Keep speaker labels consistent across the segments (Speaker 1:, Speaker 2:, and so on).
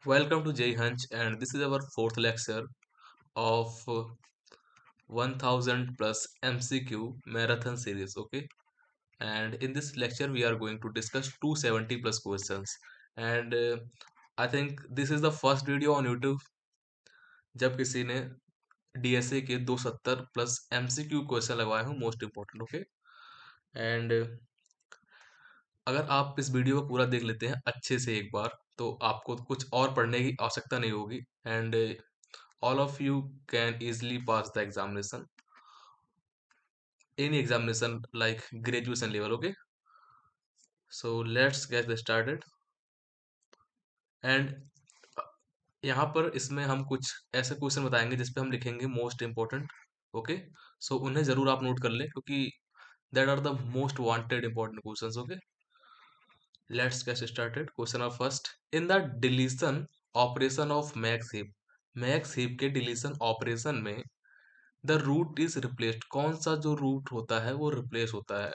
Speaker 1: Welcome to Jay Hunch, and this is our fourth lecture of 1000 plus MCQ marathon series. Okay, and in this lecture, we are going to discuss 270 plus questions. And I think this is the first video on YouTube जब किसी ने DSA के 270 plus MCQ question लगवाए हो most important. Okay, and अगर आप इस video को पूरा देख लेते हैं अच्छे से एक बार तो आपको कुछ और पढ़ने की आवश्यकता नहीं होगी. And all of you can easily pass the examination, any examination like graduation level. Okay, so let's get started. And यहाँ पर इसमें हम कुछ ऐसे क्वेश्चन बताएंगे जिस पे हम लिखेंगे मोस्ट इम्पोर्टेंट. ओके, सो उन्हें जरूर आप नोट कर लें क्योंकि that are the most wanted important questions. Okay, let's get started. Question number first. In the deletion operation of max heap के डिलीशन ऑपरेशन में द रूट इज रिप्लेस्ड. कौन सा जो रूट होता है वो रिप्लेस होता है.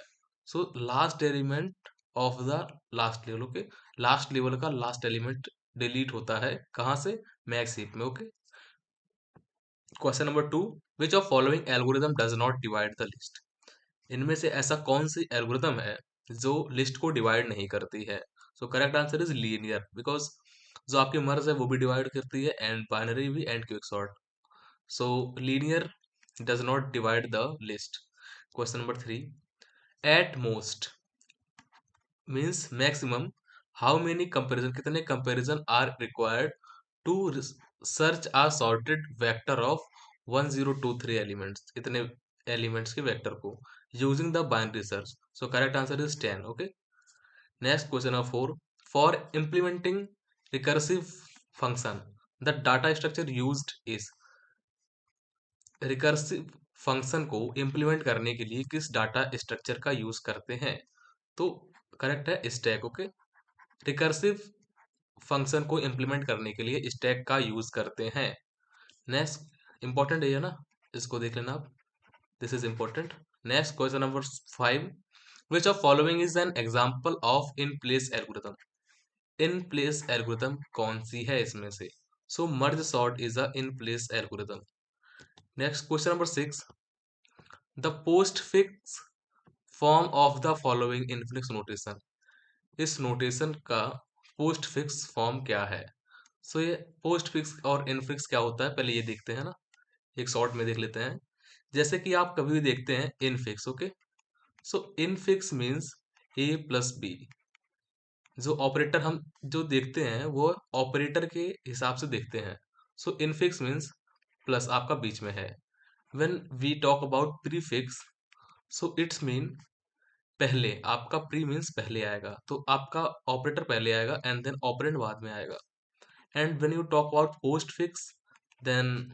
Speaker 1: So last element of the last level. Okay, last level का लास्ट एलिमेंट डिलीट होता है कहाँ से? मैक्स हीप में. Okay, question number two. Which of following algorithm does not divide the list. इनमें से ऐसा कौन सी एल्गोरिदम है जो लिस्ट को डिवाइड नहीं करती है? सो correct answer is linear, because जो आपकी मर्ज है वो भी डिवाइड करती है एंड बाइनरी भी and quick sort. So linear does not divide the list. Question number three. At most means maximum. How many comparison? कितने comparison are required to search a sorted vector of 1023 elements? इतने elements के vector को using the binary search. So correct answer is 10. Okay. Next question number four. For implementing recursive function, the data structure used is. Recursive function को implement करने के लिए किस data structure का use करते हैं? तो करेक्ट है स्टैक. ओके, रिकर्सिव फंक्शन को इम्प्लीमेंट करने के लिए स्टैक का यूज करते हैं. नेक्स्ट इंपॉर्टेंट है ये ना, इसको देख लेना आप, this is important. Next question number five. Which of following is an example of in place algorithm. In place algorithm कौन सी है इसमें से? So merge sort is a in place algorithm. Next question number six. The postfix form of the following infix notation. इस notation का postfix form क्या है? सो ये पोस्ट फिक्स और इनफिक्स क्या होता है पहले ये देखते हैं ना, एक शॉर्ट में देख लेते हैं. जैसे कि आप कभी भी देखते हैं इनफिक्स. ओके, सो इनफिक्स मीन्स ए प्लस बी. जो ऑपरेटर हम जो देखते हैं वो ऑपरेटर के हिसाब से देखते हैं. सो इनफिक्स मीन्स प्लस आपका बीच में है. When we talk about prefix, so it's mean पहले. आपका प्री मीन्स पहले आएगा तो आपका ऑपरेटर पहले आएगा एंड देन ऑपरेंड बाद में आएगा. And when you talk about postfix, then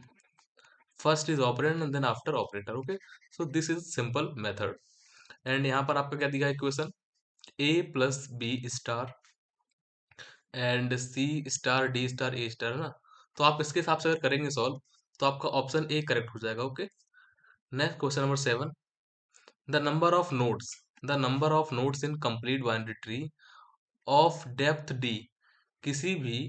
Speaker 1: first is operand and then after operator. Okay, so this is simple method. And यहाँ पर आपका क्या दिया है question? A plus B star and C star D star A star है ना, तो आप इसके हिसाब से अगर करेंगे सॉल्व तो आपका ऑप्शन ए करेक्ट हो जाएगा. Okay, next question number seven. The number of nodes. The number of nodes in complete binary tree of depth D. किसी भी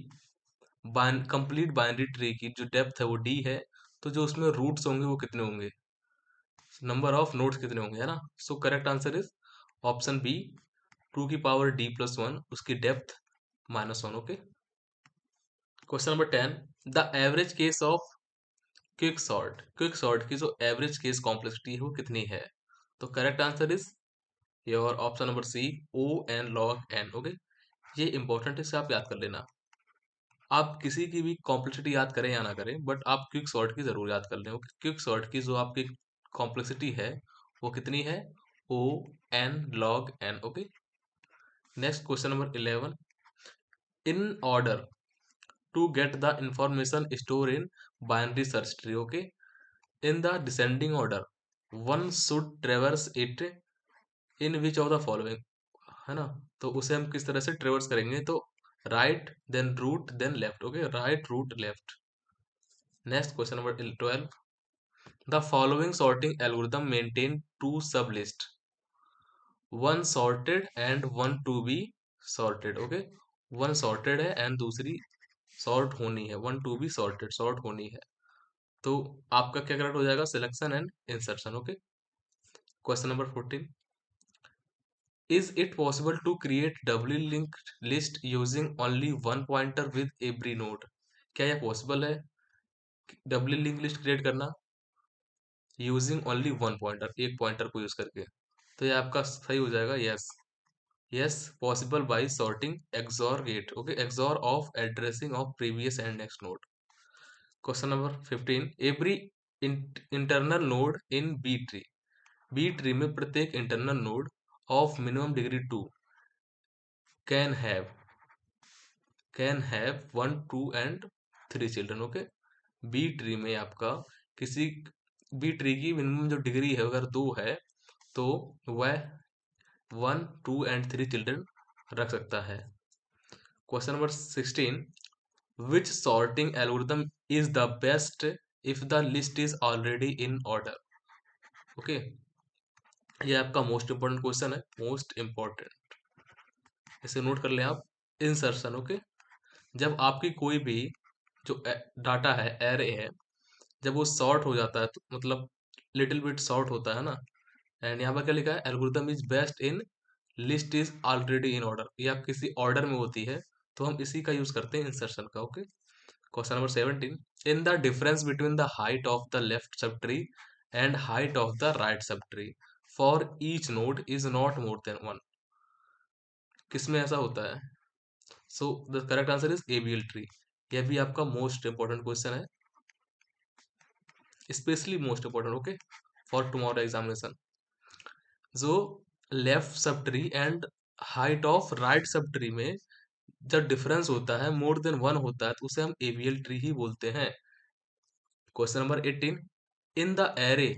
Speaker 1: कंप्लीट बाइनरी ट्री की जो डेप्थ है वो डी है, तो जो उसमें रूट्स होंगे वो कितने होंगे? नंबर ऑफ नोड्स कितने होंगे, है ना. So correct answer is option B, 2 की पावर d+1 उसकी depth -1. Okay, question number 10. The average case of quick sort की जो एवरेज केस कॉम्प्लेक्सिटी है वो कितनी है? तो correct answer is your option number C, O N log N. Okay, ये इंपॉर्टेंट है, इसे आप याद कर लेना. आप किसी की भी कॉम्प्लेक्सिटी याद करें या ना करें, बट आप क्विक सॉर्ट की जरूर याद कर लें. क्विक सॉर्ट की जो आपकी कॉम्प्लेक्सिटी है वो कितनी है? O N log N. Okay, next question number 11. In order to get the information store in binary search tree. Okay, in the descending order one should traverse it in which of the following, है ना. तो उसे हम किस तरह से traverse करेंगे? तो right then root then left. Okay, right root left. Next question number 12. The following sorting algorithm maintain two sub list, one sorted and one to be sorted. Okay, one sorted है and दूसरी sort होनी है, one to be sorted, sort होनी है। तो आपका क्या correct हो जाएगा? Selection and insertion. Okay, question number 14, is it possible to create doubly linked list using only one pointer with every node? क्या यह पॉसिबल है डबली लिंक लिस्ट क्रिएट करना यूजिंग ओनली वन पॉइंटर, एक pointer को use करके? तो ये आपका सही हो जाएगा, yes. Yes, possible by sorting XOR gate. Okay, XOR of addressing of previous and next node. Question number 15, every internal node in B tree, B tree में प्रत्येक internal node of minimum degree 2 can have, can have 1 2 and 3 children. Okay, B tree में आपका किसी, B tree की minimum जो degree है अगर 2 है तो वह 1 2 एंड 3 चिल्ड्रन रख सकता है। Question number 16, which sorting algorithm is the best if the list is already in order? Okay, ये आपका मोस्ट इंपॉर्टेंट क्वेश्चन है, मोस्ट इंपॉर्टेंट, इसे नोट कर लें आप। इंसर्शन। ओके, जब आपकी कोई भी जो डाटा है, एरे है, जब वो सॉर्ट हो जाता है तो मतलब लिटिल बिट सॉर्ट होता है ना, एंड यहाँ पर क्या लिखा है? Algorithm is best in list is already in order, या किसी ऑर्डर में होती है तो हम इसी का यूज करते हैं इंसर्शन का। Okay, question number 17, in the difference between the height of the left subtree and height of the right sub tree for each node is not more than 1, किसमें ऐसा होता है? So the correct answer is AVL tree. यह भी आपका most important question है, specially most important. Okay, for tomorrow examination. जो left subtree and height of right sub tree में जब डिफरेंस होता है, मोर देन 1 होता है, तो उसे हम एबीएल ट्री ही बोलते हैं। Question number 18, in the array,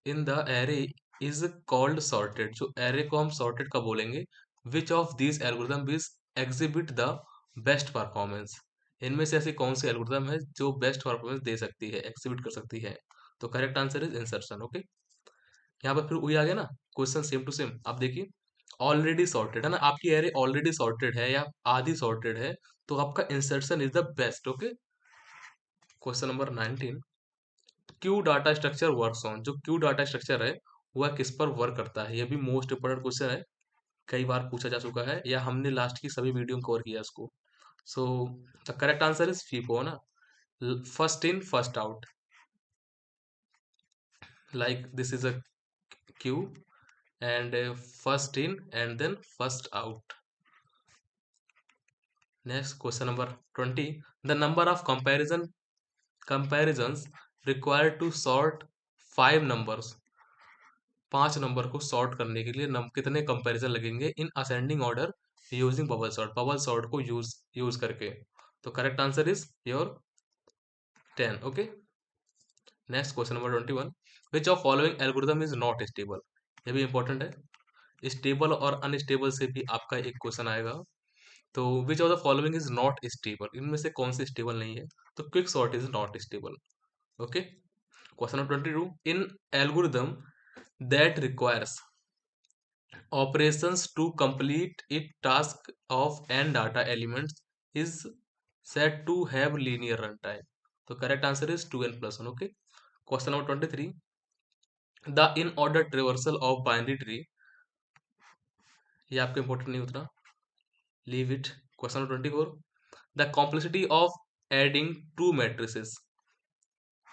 Speaker 1: in the array is called sorted, जो एरे को हम सॉर्टेड का बोलेंगे, which of this algorithm is exhibit the best performance? इनमें से ऐसी कौन सी एल्गोरिथम है जो बेस्ट परफॉर्मेंस दे सकती है, एग्जिबिट कर सकती है? तो correct answer is insertion. Okay, यहाँ पर फिर वही आ गया ना, क्वेश्चन सेम टू सेम। आप देखिए, ऑलरेडी सॉर्टेड है ना, आपकी एरे ऑलरेडी सॉर्टेड है या आधी सॉर्टेड है, तो आपका insertion is the best. Okay, question number 19, Q data structure works on, जो क्यू डाटा स्ट्रक्चर है वह किस पर वर्क करता है? यह भी मोस्ट इंपोर्टेंट क्वेश्चन है, कई बार पूछा जा चुका है या हमने लास्ट की सभी वीडियो में कवर किया इसको। So the correct answer is FIFO ना, first in first out, like this is a queue and first in and then first out. Next, question number 20, the number of comparisons required to sort 5 numbers, 5 number को sort करने के लिए कितने comparison लगेंगे in ascending order using bubble sort, bubble sort को use करके? तो correct answer is your 10। Okay, next question number 21, which of following algorithm is not stable? ये भी इंपॉर्टेंट है, स्टेबल और अनस्टेबल से भी आपका एक क्वेश्चन आएगा। तो विच of the following is not stable, इनमें से कौन सी स्टेबल नहीं है? तो quick sort is not stable. Okay, question number 22, in algorithm that requires operations to complete it task of n data elements is said to have linear runtime? तो correct answer is 2n+1। okay, question number 23, the in order traversal of binary tree, ये आपको important नहीं उतना, leave it. Question number 24, the complexity of adding to matrices,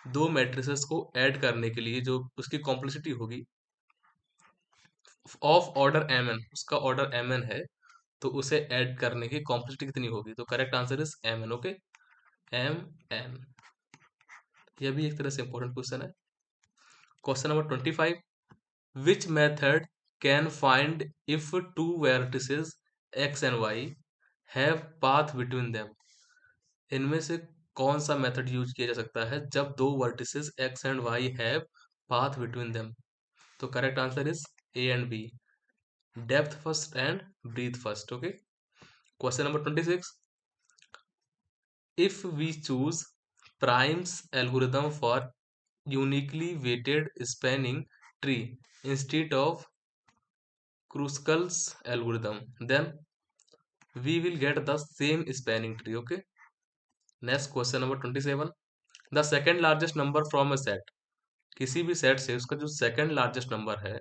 Speaker 1: दो matrices को add करने के लिए जो उसकी कॉम्प्लेक्सिटी होगी ऑफ ऑर्डर एम एन, उसका ऑर्डर एम एन है, तो उसे ऐड करने की कॉम्प्लेक्सिटी कितनी होगी? तो correct answer is M N. Okay, M N, यह भी एक तरह से इंपॉर्टेंट क्वेश्चन है। Question number 25, which method can find if two vertices X and Y have path between them? इनमें से कौन सा मेथड यूज किया जा सकता है जब दो vertices X and Y have path between them? तो correct answer is A and B, depth first and breadth first. Okay, question number 26, if we choose Prime's algorithm for uniquely weighted spanning tree instead of Kruskal's algorithm, then we will get the same spanning tree. Okay, next question number 27, the second largest number from a set, किसी भी set से उसका जो second largest number है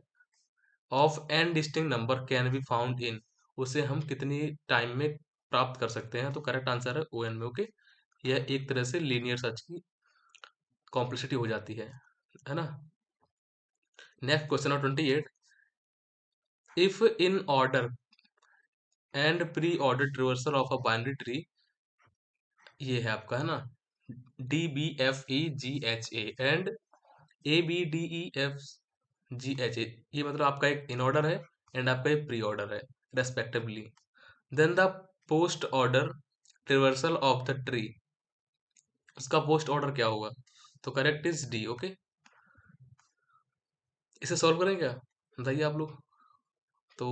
Speaker 1: of N distinct number can be found in, उसे हम कितनी time में प्राप्त कर सकते हैं, तो करेक्ट आंसर है ओ एन में। ओके, यह एक तरह से लीनियर सर्च की कॉम्प्लेक्सिटी हो जाती है ना। Next question number 28, if in order and pre order reversal of a binary tree, ये है आपका, है ना, DBFEGHA एंड ABDEFGHA, ये मतलब आपका एक इन ऑर्डर है एंड आपका एक प्री ऑर्डर है respectively, then the post order reversal of the tree, उसका पोस्ट ऑर्डर क्या होगा, तो करेक्ट इज डी। ओके, इसे सॉल्व करें क्या, बताइए आप लोग। तो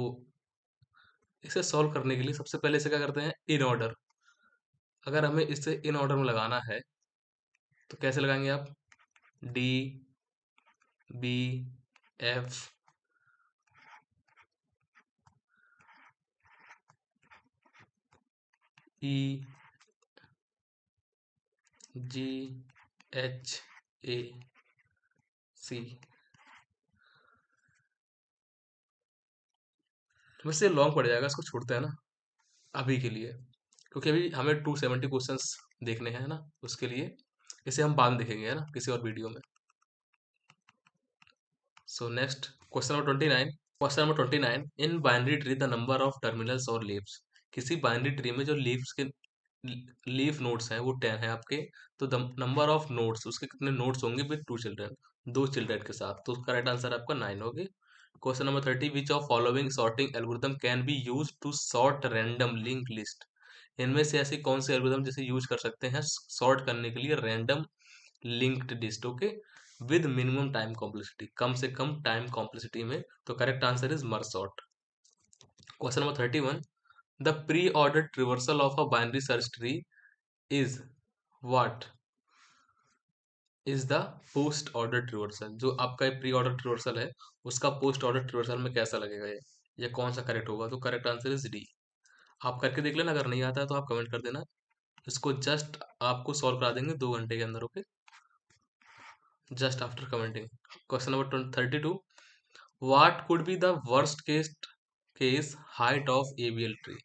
Speaker 1: इसे सॉल्व करने के लिए सबसे पहले इसे क्या करते हैं, इन ऑर्डर, अगर हमें इसे इन ऑर्डर में लगाना है तो कैसे लगाएंगे आप, D B F E G H A C, वैसे लॉन्ग पड़ जाएगा, इसको छोड़ते हैं ना अभी के लिए, क्योंकि अभी हमें 270 क्वेश्चंस देखने हैं ना, उसके लिए इसे हम बाद में देखेंगे, है ना, किसी और वीडियो में। So next question number 29, question number 29, in binary tree the number of terminals और लीव्स, किसी बाइनरी ट्री में जो लीव्स के लीफ नोड्स हैं वो 10 है आपके, तो द नंबर ऑफ नोड्स, उसके कितने नोड्स होंगे विद 2 चिल्ड्रन, 2 चिल्ड्रन के साथ, तो करेक्ट आंसर आपका 9 होगी। Question number 30, which of following sorting algorithm can be use to sort random link list, इनमें से ऐसी कौन सी एल्गोरिथम जिसे यूज कर सकते हैं सॉर्ट करने के लिए random linked list, okay, with minimum time complexity, कम से कम टाइम कॉम्प्लेक्सिटी में, तो correct answer is merge sort. Question number 31, the pre ordered reversal of a binary search tree is what is the post order reversal, जो आपका pre order reversal है उसका post order reversal में कैसा लगेगा ये कौन सा करेक्ट होगा, तो करेक्ट आंसर इज डी। आप करके देख लेना, अगर नहीं आता है तो आप कमेंट कर देना, इसको जस्ट आपको सॉल्व करा देंगे 2 घंटे के अंदर। Okay, just after commenting. Question number 32, what could be the worst case height of ABL tree,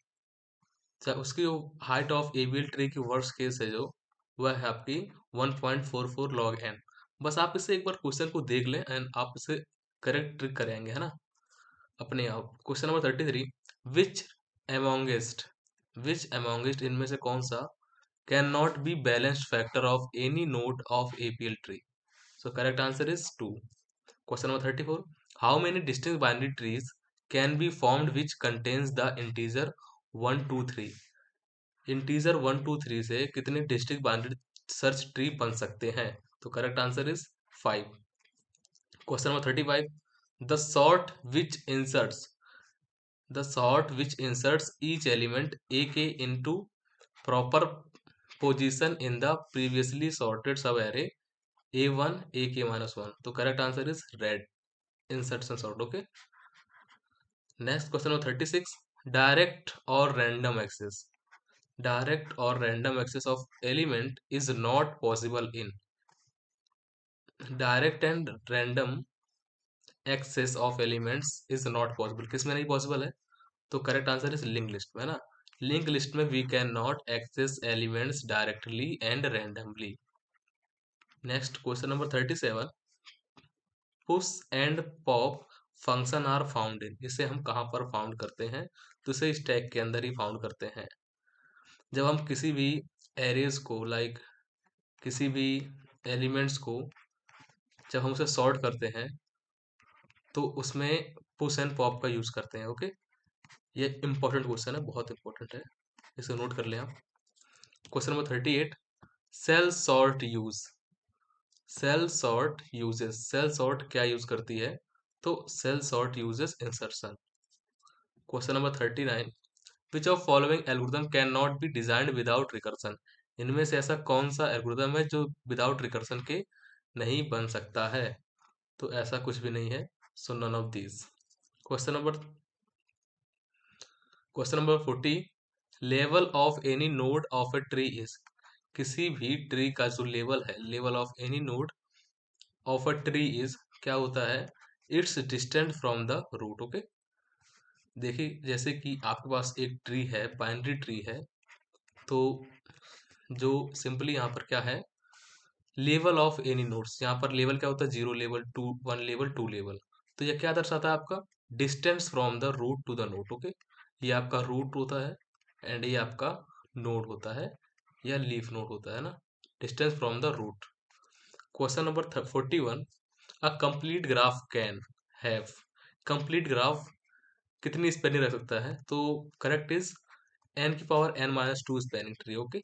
Speaker 1: उसकी जो हाइट ऑफ एबीएल ट्री की वर्स्ट केस है जो, वह है आपकी 1.44 लॉग एन। बस आप इसे एक बार क्वेश्चन को देख लें एंड आप इसे करेक्ट ट्रिक करेंगे, है ना, अपने आप। क्वेश्चन नंबर 33, विच एमोंगेस्ट विच एमोंगेस्ट इनमें से कौन सा can not be balanced factor of any node of APL tree, so correct answer is 2। Question number 34, how many distinct binary trees can be formed which contains the integer 1 2 3, integer 1 2 3 से कितने district boundary search tree बन सकते हैं, तो correct answer is 5। Question number 35, the sort which inserts each element A K into proper position in the previously sorted sub array A1 AK-1, तो correct answer is red inserts and sort. Okay, next question number 36, direct और random access of element is not possible in direct and random access of elements is not possible, किसमें नहीं possible है, तो correct answer is link list में, है ना, link list में we can not access elements directly and randomly. Next question number 37, push and pop function are found in, इसे हम कहाँ पर फाउंड करते हैं, तो इसे स्टैक के अंदर ही फाउंड करते हैं, जब हम किसी भी एरेज को लाइक किसी भी एलिमेंट्स को जब हम उसे सॉर्ट करते हैं तो उसमें पुश एंड पॉप का यूज करते हैं। ओके, ये इंपॉर्टेंट क्वेश्चन है, बहुत इंपॉर्टेंट है, इसे नोट कर लें आप। Question number 38, shell sort uses shell sort क्या यूज करती है, तो shell sort uses insertion. Question number 39, which of following algorithm can not be designed without recursion, इनमें से ऐसा कौन सा एल्गोरिथम है जो विदाउट रिकर्सन के नहीं बन सकता है, तो ऐसा कुछ भी नहीं है, so none of these. Question number 40, level of any node of a tree is, किसी भी ट्री का जो लेवल है, level of any node of a tree is, क्या होता है, it's distance from the root. Okay, देखिए जैसे कि आपके पास एक ट्री है, बाइनरी ट्री है, तो जो सिंपली यहाँ पर क्या है, लेवल ऑफ एनी नोड्स, यहाँ पर लेवल क्या होता है, 0 लेवल, 1 लेवल, 2 लेवल। तो यह क्या दर्शाता है आपका, distance from the root to the node. Okay, ये आपका रूट होता है एंड ये आपका नोड होता है या लीफ नोड होता है ना, distance from the root. Question number 41, a complete graph can have, complete graph कितनी स्पेनिंग रख सकता है, तो correct is n⁻n−2 spanning tree. Okay,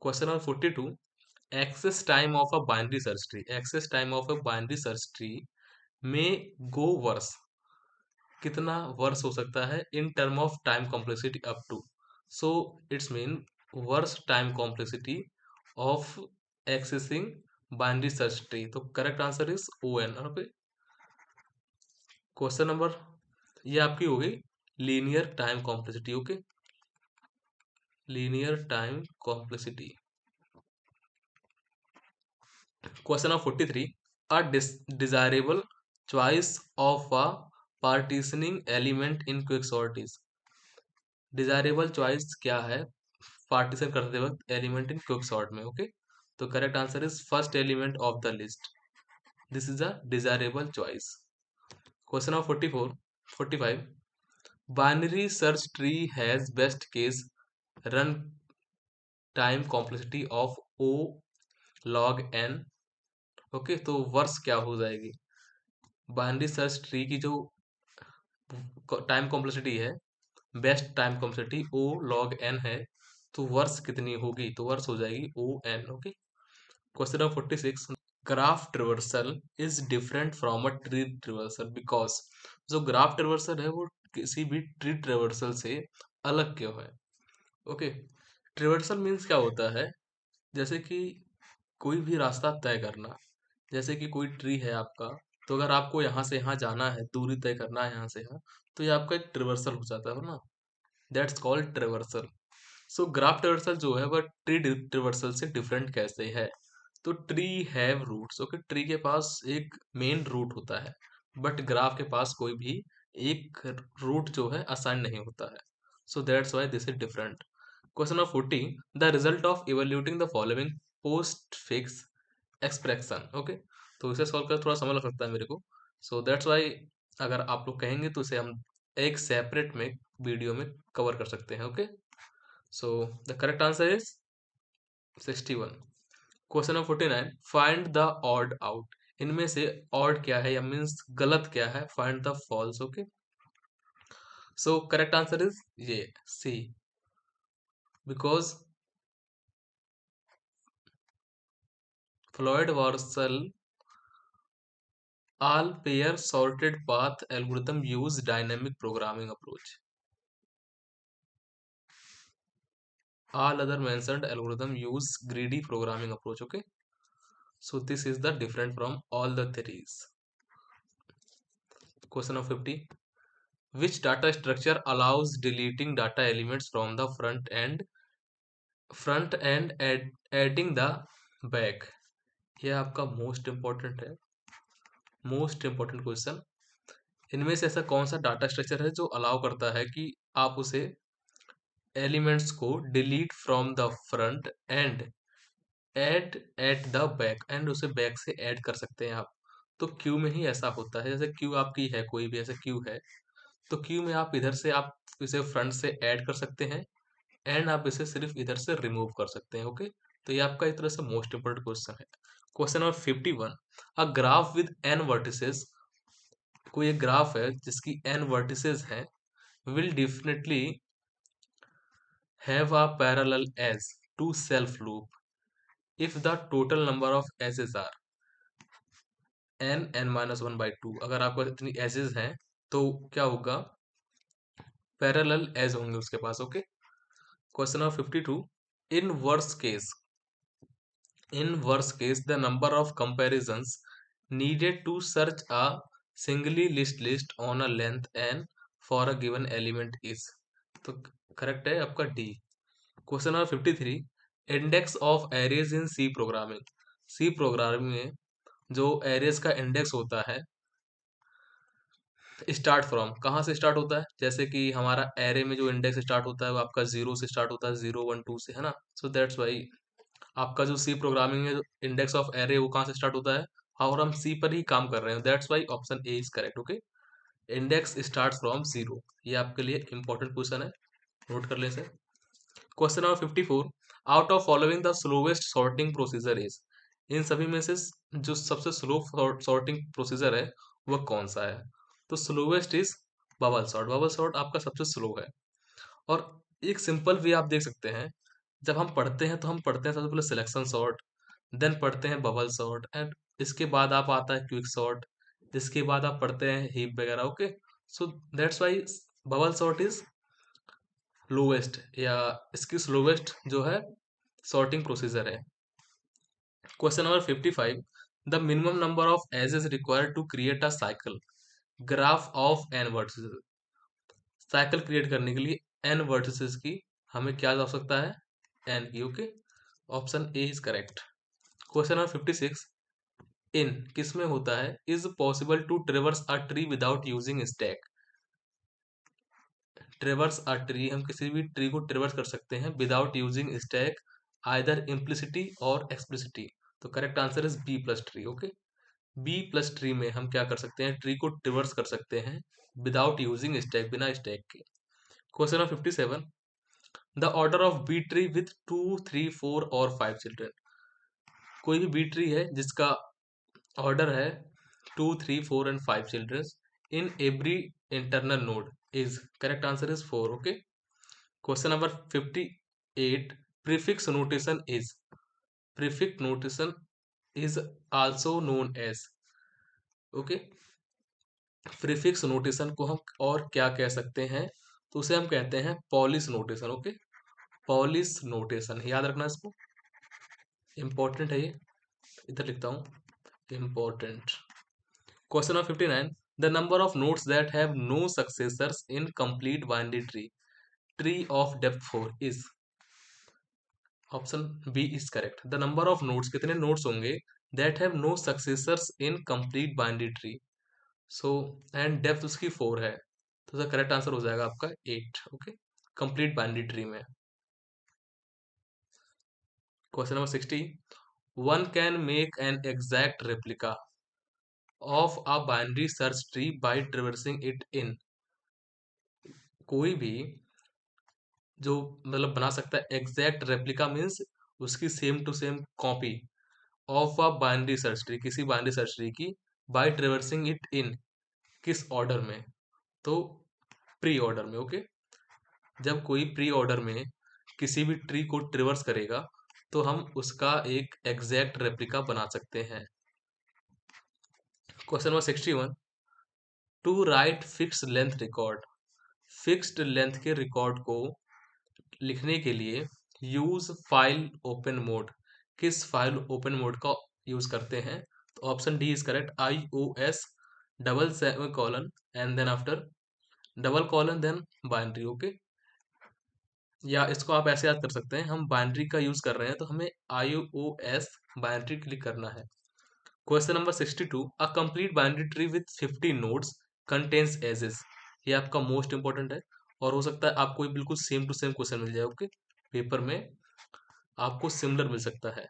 Speaker 1: question number 42, access time of a binary search tree, access time of a binary search tree में go worst, कितना worst हो सकता है in term of time complexity up to, so it's mean worst time complexity of accessing binary search tree. तो correct answer is O N. Okay, question number, ये आपकी हो गई linear time complexity. Okay, linear time complexity. Question number 43, a desirable choice of a partitioning element in quicksort is, desirable choice क्या है partition करते वक्त element in quicksort में। Okay, तो correct answer is first element of the list, this is a desirable choice. Question number 44 45, binary search tree has best case run time complexity of O log N. Okay, तो worse क्या हो जाएगी, binary search tree की जो time complexity है, best time complexity O log N है, तो worse कितनी होगी, तो वर्स हो जाएगी O N. Okay, question number 46, graph traversal is different from a tree traversal because, जो ग्राफ ट्रिवर्सल है वो किसी भी ट्री ट्रिवर्सल से अलग क्यों है। ओके, ट्रिवर्सल मीन्स क्या होता है, जैसे कि कोई भी रास्ता तय करना, जैसे कि कोई ट्री है आपका, तो अगर आपको यहाँ से यहाँ जाना है, दूरी तय करना है यहाँ से यहाँ, तो ये आपका एक ट्रिवर्सल हो जाता है ना, दैट्स कॉल्ड ट्रिवर्सल। सो ग्राफ ट्रिवर्सल जो है वह ट्री ट्रिवर्सल से डिफरेंट कैसे है, तो tree have roots. Okay, tree के पास एक मेन रूट होता है, बट ग्राफ के पास कोई भी एक रूट जो है असाइन नहीं होता है, so that's why this is different. Question number 40, the result of evaluating the following post fix expression. Okay, तो इसे सॉल्व कर थोड़ा समय लग सकता है मेरे को, सो दैट्स व्हाई अगर आप लोग कहेंगे तो इसे हम एक सेपरेट में वीडियो में कवर कर सकते हैं। Okay, so the correct answer is 61। Question number 49, find the odd out, इनमें से ऑड क्या है या मीन्स गलत क्या है, find the false. Okay, so correct answer is ये C, because Floyd Warshall all pair sorted path algorithm use dynamic programming approach, all other mentioned algorithm use greedy programming approach. Okay, so this is the different from all the theories. Question of 50, which data structure allows deleting data elements from the front end adding the back, ये आपका most important है, most important question. इनमें से ऐसा कौन सा data structure है जो अलाउ करता है कि आप उसे एलिमेंट्स को delete from the front end add at the back, and उसे बैक से ऐड कर सकते हैं आप। तो क्यू में ही ऐसा होता है, जैसे क्यू आपकी है, कोई भी ऐसा क्यू है, तो क्यू में आप इधर से आप इसे फ्रंट से ऐड कर सकते हैं एंड आप इसे सिर्फ इधर से रिमूव कर सकते हैं। ओके, तो ये आपका एक तरह से मोस्ट इंपोर्टेंट क्वेश्चन है। Question number 51, a graph with N vertices, कोई एक ग्राफ है जिसकी एन वर्टिसेस हैं, will definitely have a parallel edge to self loop if the total number of edges are n(n−1/2), अगर आपके पास इतनी एजेस हैं तो क्या होगा, पैरेलल एज होंगे उसके पास। Okay, question number 52, in worse case, in worst case the number of comparisons needed to search a singly list on a length n for a given element is, तो correct है आपका D. Question number 53, index of arrays in C programming. C programming में जो arrays का index होता है, start from कहाँ से स्टार्ट होता है? जैसे कि हमारा एरे में जो इंडेक्स स्टार्ट होता है वो आपका 0 से स्टार्ट होता है, 0 1 2 से, है ना? सो दैट्स वाई आपका जो सी प्रोग्रामिंग में इंडेक्स ऑफ एरे वो कहाँ से स्टार्ट होता है, और हम सी पर ही काम कर रहे हैं, that's why option A is correct. Okay, index start from 0, ये आपके लिए इंपॉर्टेंट क्वेश्चन है, नोट कर लें sir. Question number 54, out of following the slowest sorting procedure is, इन सभी में से जो सबसे स्लो सॉर्टिंग प्रोसीजर है वह कौन सा है? तो slowest is bubble sort, bubble sort आपका सबसे स्लो है। और एक सिंपल वे आप देख सकते हैं, जब हम पढ़ते हैं तो हम पढ़ते हैं सबसे पहले सिलेक्शन सॉर्ट, देन पढ़ते हैं बबल सॉर्ट, एंड इसके बाद आप आता है क्विक सॉर्ट, इसके बाद आप पढ़ते हैं हीप वगैरह। Okay, so that's why bubble sort is lowest, या इसकी स्लोवेस्ट जो है सॉर्टिंग प्रोसीजर है। Question number 55, the minimum number of edges required to create a cycle graph of N vertices. Cycle create करने के लिए एन वर्टिसेस की हमें क्या आवश्यकता है? एन की। Okay, option A is correct. Question number 56, in किसमें होता है is possible to traverse a tree without using stack. Traverse a tree, हम किसी भी ट्री को ट्रेवर्स कर सकते हैं without using stack, either implicitly और एक्सप्लिसिटी। तो correct answer is B plus tree. Okay, B plus tree में हम क्या कर सकते हैं, ट्री को ट्रेवर्स कर सकते हैं विदाउट यूजिंग स्टैक, बिना स्टैक के। Question number 57, the order of B tree with 2 3 4 और 5 चिल्ड्रन। कोई भी बी ट्री है जिसका ऑर्डर है 2 3 4 and 5 children in every internal node is, correct answer is 4। Okay, question number 58, prefix notation is, prefix notation is also known as. Okay, prefix notation को हम और क्या कह सकते हैं? तो उसे हम कहते हैं Polish notation. Okay, Polish notation याद रखना इसको, इंपॉर्टेंट है ये, इधर लिखता हूं important. Question number 59, the number of nodes that have no successors in complete binary tree, tree of depth 4 is, option B is correct. The number of nodes, कितने nodes होंगे, that have no successors in complete binary tree, so and depth उसकी 4 है, तो the correct answer हो जाएगा आपका 8। Okay, complete binary tree में। Question number 60, one can make an exact replica of a binary search tree by traversing it in, कोई भी जो मतलब बना सकता है एग्जैक्ट रेप्लिका मीन्स उसकी same to same copy of a binary search tree, किसी बाइनरी सर्च ट्री की, बाय ट्रेवर्सिंग इट इन, किस ऑर्डर में? तो प्री ऑर्डर में। ओके, जब कोई प्री ऑर्डर में किसी भी ट्री को ट्रेवर्स करेगा तो हम उसका एक एग्जैक्ट रेप्लिका बना सकते हैं। Question number 61, to write fix length record, fixed length के रिकॉर्ड को लिखने के लिए यूज फाइल ओपन मोड, किस फाइल ओपन मोड का यूज करते हैं? तो option D is correct, IOS double seven colon and then after double colon then binary. Okay, या इसको आप ऐसे याद कर सकते हैं, हम बाइनरी का यूज कर रहे हैं तो हमें IOS बाइनरी क्लिक करना है। Question number 62, a complete binary tree with 50 nodes contains edges, ये आपका मोस्ट इंपॉर्टेंट है, और हो सकता है आपको ये बिल्कुल सेम टू सेम क्वेश्चन मिल जाए। ओके, पेपर में आपको सिमिलर मिल सकता है।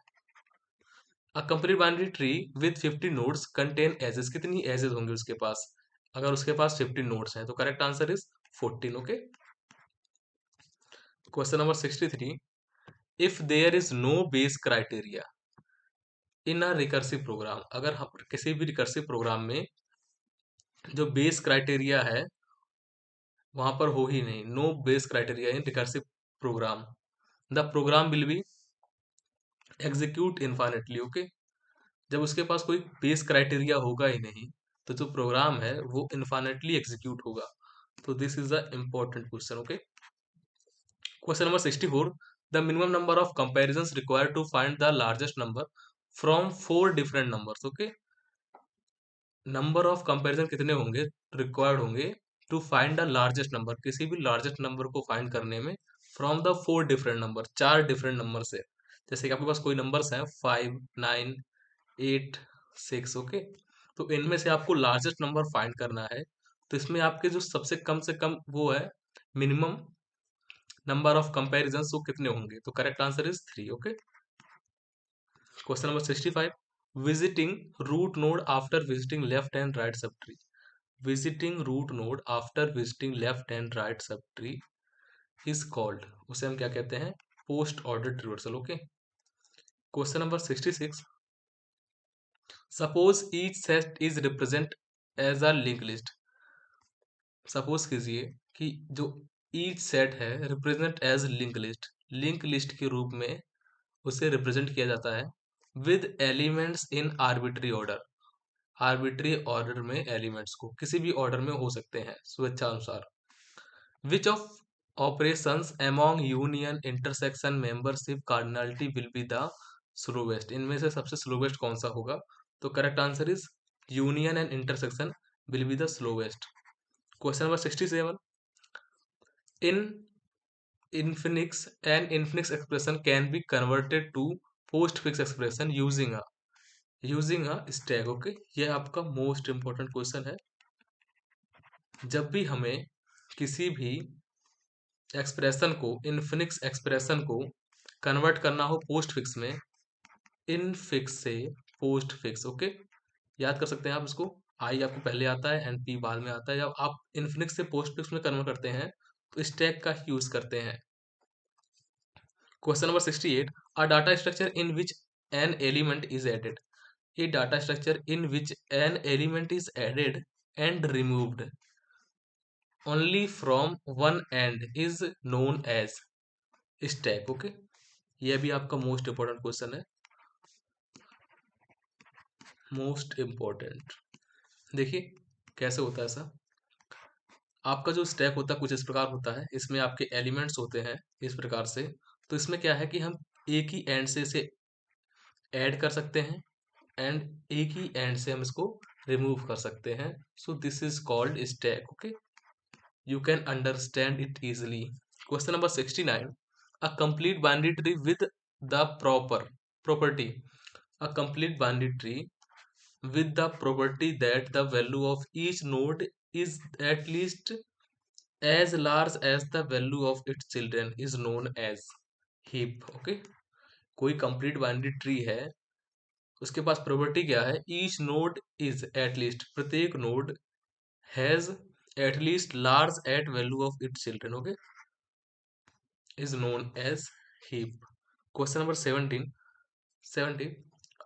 Speaker 1: A complete binary tree with 50 nodes contain edges, कितनी एजेस होंगे उसके पास? अगर उसके पास 50 नोड्स हैं तो correct answer is 14। Okay, question number 63, if there is no base criteria in a recursive program, अगर हम किसी भी रिकर्सिव प्रोग्राम में जो बेस क्राइटेरिया है वहां पर हो ही नहीं, no base criteria in recursive program, the program will be execute infinitely. Okay, जब उसके पास कोई बेस क्राइटेरिया होगा ही नहीं तो जो प्रोग्राम है वो इनफाइनेटली एग्जीक्यूट होगा। तो this is the important question. Okay, question number 64, the minimum number of comparison required to find the largest number from 4 different numbers. Okay, number of comparison कितने होंगे, रिक्वायर्ड होंगे to find the largest number, किसी भी largest number को find करने में, from the 4 different number, 4 different number से। जैसे कि आपके पास कोई नंबर्स हैं 5, 9, 8, 6, ओके। तो इनमें से आपको लार्जेस्ट नंबर फाइंड करना है। तो इसमें आपके जो सबसे कम से कम वो है मिनिमम नंबर ऑफ कंपेरिजन, वो कितने होंगे? तो correct answer is 3, okay. Question number 65, visiting root node after visiting left and right सब tree. Visiting root node after visiting left and right सब ट्री इज कॉल्ड, उसे हम क्या कहते हैं? Post order reversal, okay. Question number 66, suppose each set is represent as a link list. Suppose कीजिए कि जो ईच सेट है रिप्रेजेंट एज लिंक लिस्ट के रूप में उसे रिप्रेजेंट किया जाता है with elements in arbitrary order. Arbitrary order में एलिमेंट्स को किसी भी ऑर्डर में हो सकते हैं स्वेच्छानुसार। Which of operations among union intersection membership cardinality will be the slowest. इनमें से सबसे स्लोवेस्ट कौन सा होगा? तो correct answer is union and intersection will be the slowest. Question number 67, in infinix an infinix expression can be converted to postfix expression using a stack, okay. ये आपका most important question है। जब भी हमें किसी भी एक्सप्रेशन को, Infinix expression को कन्वर्ट करना हो पोस्ट फिक्स में, इन फिक्स से पोस्ट फिक्स, ओके। याद कर सकते हैं आप इसको। आई आपको पहले आता है एंड पी बाद में आता है। जब आप इनफिनिक्स से पोस्ट फिक्स में कन्वर्ट करते हैं तो स्टैक का यूज करते हैं। Question number 68, a data structure in which an element is added. A data structure in which an element is added and removed only from one end is known as stack, okay. यह भी आपका most important question है, most important. देखिए कैसे होता है ऐसा। आपका जो स्टैक होता है कुछ इस प्रकार होता है, इसमें आपके एलिमेंट्स होते हैं इस प्रकार से। तो इसमें क्या है कि हम एक ही एंड से इसे ऐड कर सकते हैं एंड एक ही एंड से हम इसको रिमूव कर सकते हैं। So this is called stack, okay. You can understand it easily. Question number 69, a complete binary tree with the property, a complete binary tree with the property that the value of each node is at least as large as the value of its children is known as heap, okay। कोई complete binary tree है, उसके पास property क्या है? Each node is at least, प्रत्येक node has at least large at value of its children, okay, is known as heap. Question number 70,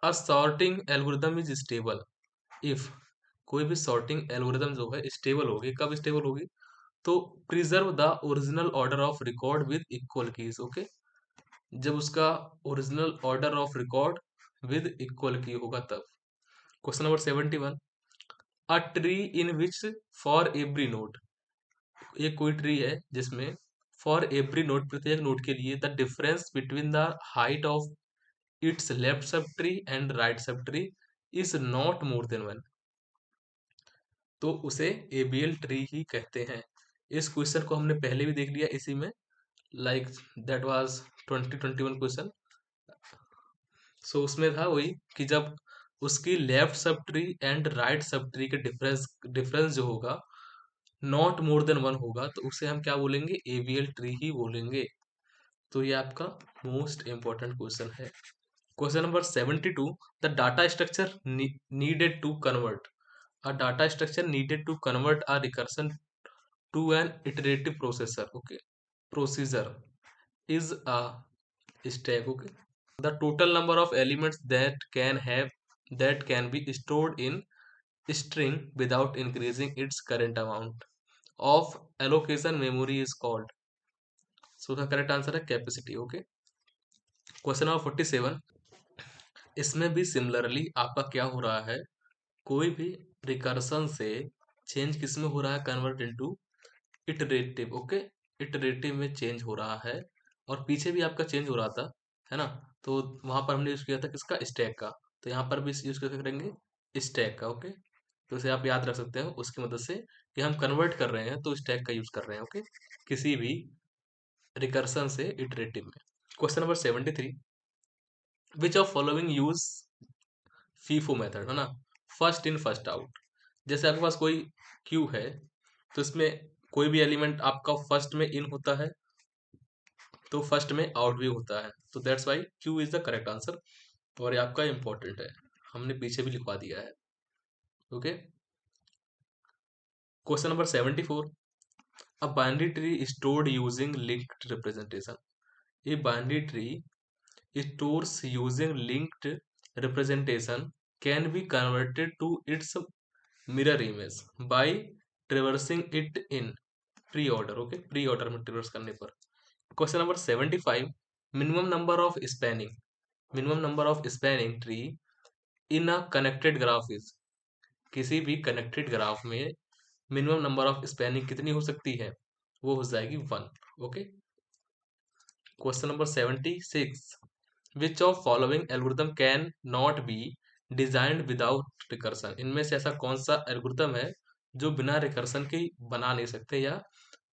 Speaker 1: a sorting algorithm is stable if, कोई भी sorting algorithm जो है stable होगी, कब stable होगी? तो preserve the original order of record with equal keys, okay. जब उसका original order of record with equal की होगा तब। Question number 71, a tree in which for every node, ये कोई ट्री है जिसमें फॉर एवरी नोड, प्रत्येक नोड के लिए the difference between the height of its left subtree and right सब tree is not more than 1, तो उसे एबीएल ट्री ही कहते हैं। इस क्वेश्चन को हमने पहले भी देख लिया इसी में, लाइक दैट वाज 2021 क्वेश्चन। सो उसमें था वही कि जब उसकी left subtree and right sub tree के डिफरेंस जो होगा नॉट मोर देन 1 होगा, तो उसे हम क्या बोलेंगे? एबीएल ट्री ही बोलेंगे। तो ये आपका मोस्ट इंपॉर्टेंट क्वेश्चन है। Question number 72, the data structure needed to convert, a data structure needed to convert a recursion to an iterative processor, okay, procedure is a stack, okay। The total number of elements that can be stored in string without increasing its current amount of allocation memory is called, so the correct answer है capacity, okay। Question number 47, इसमें भी similarly आपका क्या हो रहा है? कोई भी रिकर्सन से चेंज किस में हो रहा है? Convert into iterative, okay. Iterative में चेंज हो रहा है, और पीछे भी आपका चेंज हो रहा था, है ना। तो वहां पर हमने यूज किया था किसका? स्टैक का। तो यहाँ पर भी यूज कैसे करेंगे? स्टैक का, ओके। तो इसे आप याद रख सकते हो उसकी मदद से कि हम कन्वर्ट कर रहे हैं तो स्टैक का यूज कर रहे हैं, ओके, किसी भी रिकर्सन से इटरेटिव में। Question number 73, which of following use FIFO method, है ना, फर्स्ट इन फर्स्ट आउट। जैसे आपके पास कोई क्यू है, तो इसमें कोई भी एलिमेंट आपका फर्स्ट में इन होता है तो फर्स्ट में आउट भी होता है, तो that's why Q is the correct answer. और ये आपका इंपॉर्टेंट है, हमने पीछे भी लिखवा दिया है। Okay, question number 74, a binary tree stored using linked representation. ये binary tree stores using linked representation can be converted to its mirror image by traversing it in pre-order। Okay, pre-order में ट्रेवर्स करने पर। Question number 75, minimum number of spanning, minimum number of spanning tree in a connected graph is. किसी भी connected graph में minimum number of spanning कितनी हो सकती है, वो हो जाएगी 1। Okay, question number 76, which of following algorithm can not be designed without recursion. इनमें से ऐसा कौन सा एल्गोरिथम है जो बिना रिकर्सन के बना नहीं सकते या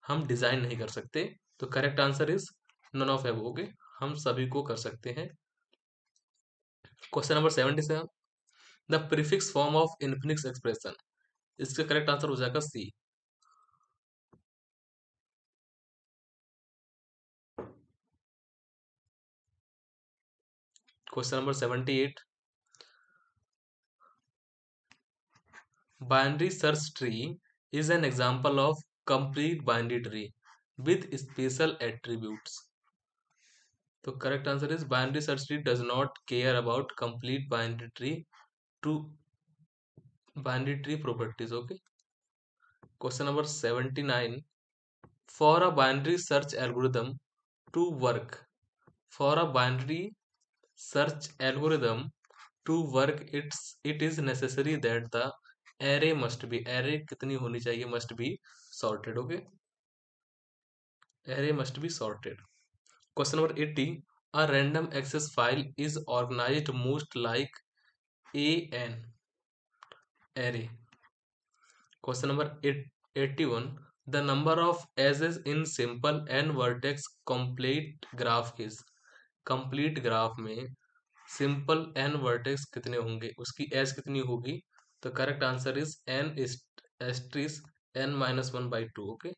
Speaker 1: हम डिजाइन नहीं कर सकते। तो correct answer is none of above. Okay, हम सभी को कर सकते हैं। Question number 77, the prefix form of infix expression. इसका करेक्ट आंसर हो जाएगा C. Question number 78, binary search tree is an example of complete binary tree with special attributes। तो correct answer is binary search tree does not care about complete to binary tree properties. Okay, question number 79, for a binary search algorithm to work, for a binary search algorithm to work it is necessary that the array must be, array कितनी होनी चाहिए, must be sorted. Okay, array must be sorted. Question number 80, a random access file is organized most like an array। Question number 81, the number of edges in simple n vertex complete graph is। complete graph में simple n vertex कितने होंगे, उसकी as कितनी होगी। तो correct answer is n एस्ट्रिस n minus one by two. Okay,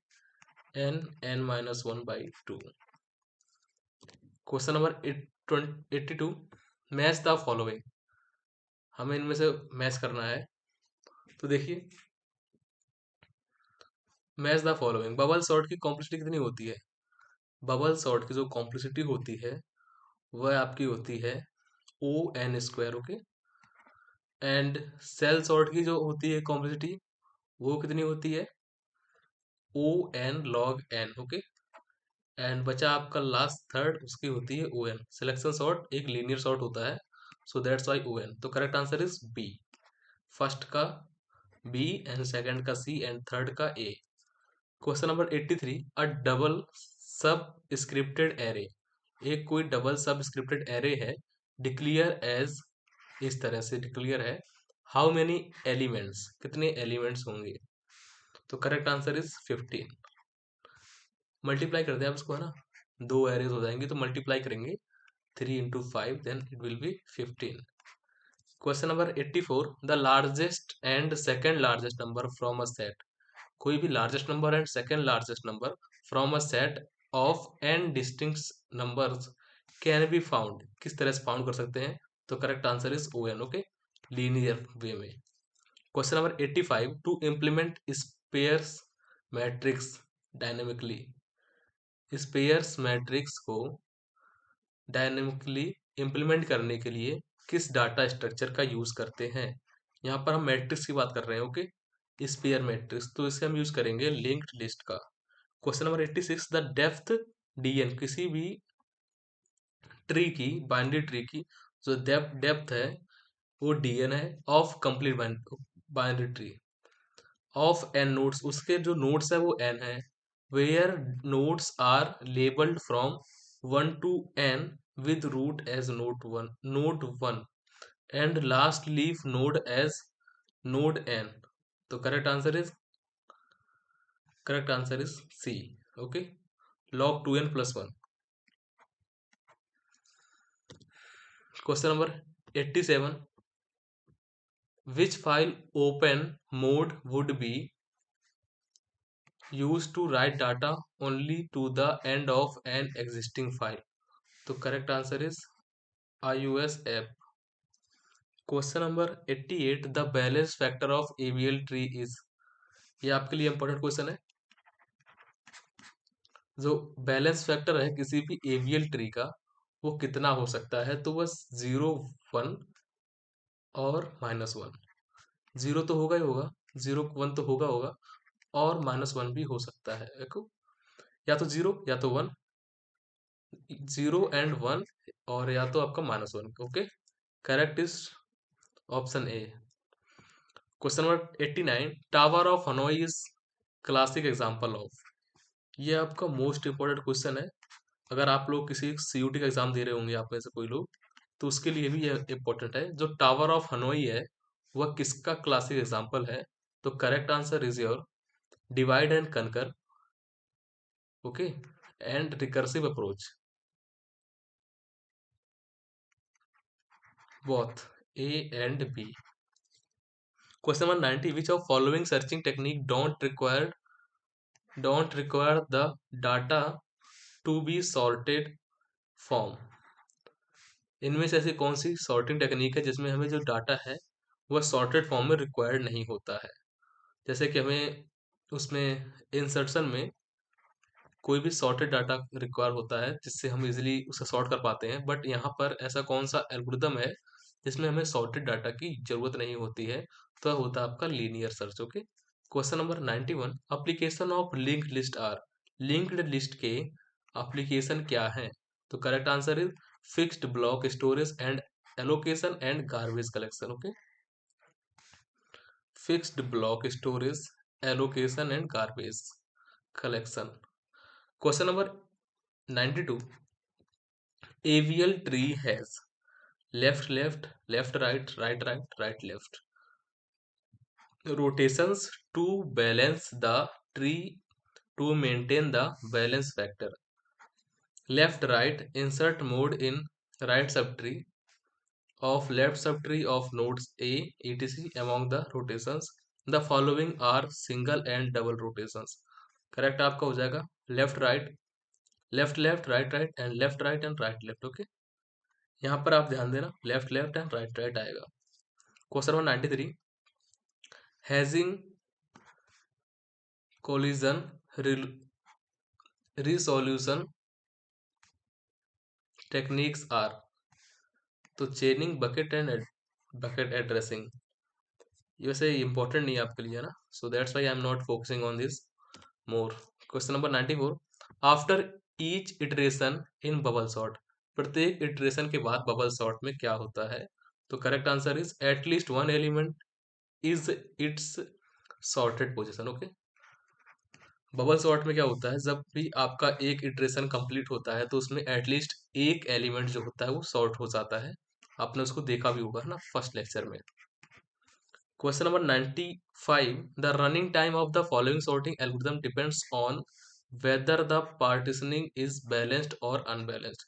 Speaker 1: n minus one by two. Question number 82, match the following. हमें इनमें से मैच करना है, तो देखिए, match the following. Bubble sort की कॉम्प्लेक्सिटी कितनी होती है। बबल सॉर्ट की जो कॉम्प्लेक्सिटी होती है वह आपकी होती है O N square. Okay, and shell sort की जो होती है कॉम्प्लेक्सिटी वो कितनी होती है, O N log N. Okay, and बचा आपका लास्ट थर्ड, उसकी होती है ओ एन। सिलेक्शन सॉर्ट एक लीनियर सॉर्ट होता है, so that's why O n. तो correct answer is B, first का बी एंड सेकंड का सी एंड थर्ड का A. Question number 83, a double सब स्क्रिप्टेड एरे। एक कोई डबल सब स्क्रिप्टेड एरे है, डिक्लियर एज, इस तरह से डिक्लियर है, हाउ मेनी एलिमेंट्स, कितने एलिमेंट्स होंगे। तो करेक्ट आंसर इज 15। मल्टीप्लाई करते हैं आप इसको, है ना, दो एरेज हो जाएंगे तो मल्टीप्लाई करेंगे 3 into 5, then it will be 15। Question number 84, the largest and second largest number from a set. कोई भी largest number and second largest number from a set of N distinct numbers can be found. किस तरह से found कर सकते हैं। तो correct answer is O N. Okay, linear way में। Question number 85, to implement sparse matrix dynamically. Sparse matrix को dynamically implement करने के लिए किस डाटा स्ट्रक्चर का यूज करते हैं। यहाँ पर हम मैट्रिक्स की बात कर रहे हैं। ओके, स्पेयर मैट्रिक्स, तो इसे हम यूज करेंगे लिंक्ड लिस्ट का। Question number 86, the depth D, किसी भी ट्री की, बाइनरी ट्री की जो डेप्थ है वो D N of complete binary tree of N nodes, उसके जो नोड्स है वो एन है, where nodes are labelled from 1 to n with root as node 1 and last leaf node as node n। तो correct answer is C. Okay, log 2n+1। Question number 87, which file open mode would be used to write data only to the end of an existing file? तो correct answer is iOS app. Question number 88, the balance factor of AVL tree is, ये आपके लिए important question है। जो balance factor है किसी भी AVL tree का वो कितना हो सकता है, तो बस 0, 1 और -1। 0 तो होगा ही होगा, 0 1 तो होगा और -1 भी हो सकता है। देखो, या तो 0 या तो 1, 0 एंड 1, और या तो आपका -1। Okay, correct is option A. Question number 89, tower of Hanoi is classic example of, ये आपका मोस्ट इंपोर्टेंट क्वेश्चन है। अगर आप लोग किसी CUT का एग्जाम दे रहे होंगे, आप में से कोई लोग, तो उसके लिए भी ये इंपॉर्टेंट है। जो टावर ऑफ हनोई है वह किसका क्लासिक एग्जांपल है? तो correct answer is your divide and conquer, okay, and recursive approach, both A and B. Question number 90, which of following searching technique don't require the data to be sorted form? इनमें से ऐसी कौन सी sorting technique है जिसमें हमें जो data है वह सॉर्टेड फॉर्म में रिक्वायर्ड नहीं होता है? जैसे कि हमें उसमें इंसर्शन में कोई भी सॉर्टेड डाटा रिक्वायर होता है जिससे हम इजीली उसे सॉर्ट कर पाते हैं, बट यहाँ पर ऐसा कौन सा एल्गोरिदम है जिसमें हमें सॉर्टेड डाटा की जरूरत नहीं होती है? तो होता है आपका linear search. Okay, question number 91, application of linked list are, linked list के एप्लीकेशन क्या हैं? तो correct answer is fixed block storage and allocation and garbage collection. Okay, fixed block storage, allocation and garbage collection. Question number 92, AVL tree has left left, left right, right right, right left rotations to balance the tree, to maintain the balance factor. Left right, insert mode in right subtree of left subtree of nodes A etc. among the rotations. The following are single and double rotations. Correct आपका हो जाएगा left right, left left, right right and left right and right left. Okay, यहाँ पर आप ध्यान देना, लेफ्ट लेफ्ट एंड राइट राइट आएगा। Question number 93, hashing collision resolution techniques are, तो chaining, bucket and bucket addressing, ये वैसे इंपॉर्टेंट नहीं है आपके लिए, है ना, so that's why I am not focusing on this more. Question number 94, after each iteration in bubble sort, प्रत्येक इटरेशन के बाद बबल सॉर्ट में क्या होता है? तो correct answer is at least one element is it's sorted position. Okay, bubble sort में क्या होता है, जब भी आपका एक इटरेशन कंप्लीट होता है तो उसमें एटलीस्ट एक एलिमेंट जो होता है वो सॉर्ट हो जाता है। आपने उसको देखा भी होगा ना फर्स्ट लेक्चर में। Question number 95, the running time of the following sorting algorithm depends on whether the partitioning is balanced और unbalanced.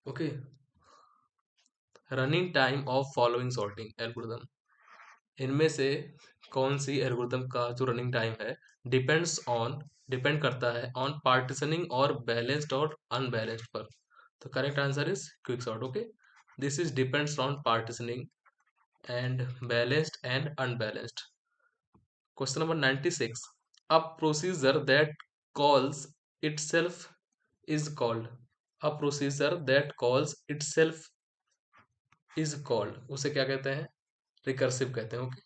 Speaker 1: Okay, running time of following sorting algorithm, इनमें से कौन सी एल्गोरिथम का जो रनिंग टाइम है डिपेंड करता है ऑन पार्टीशनिंग और बैलेंस्ड और अनबैलेंस्ड पर? तो correct answer is quick sort. Okay, this is depends on partitioning and balanced and unbalanced. Question number 96, a procedure that calls itself is called, a procedure that calls itself is called, उसे क्या कहते हैं? Recursive कहते हैं। Okay,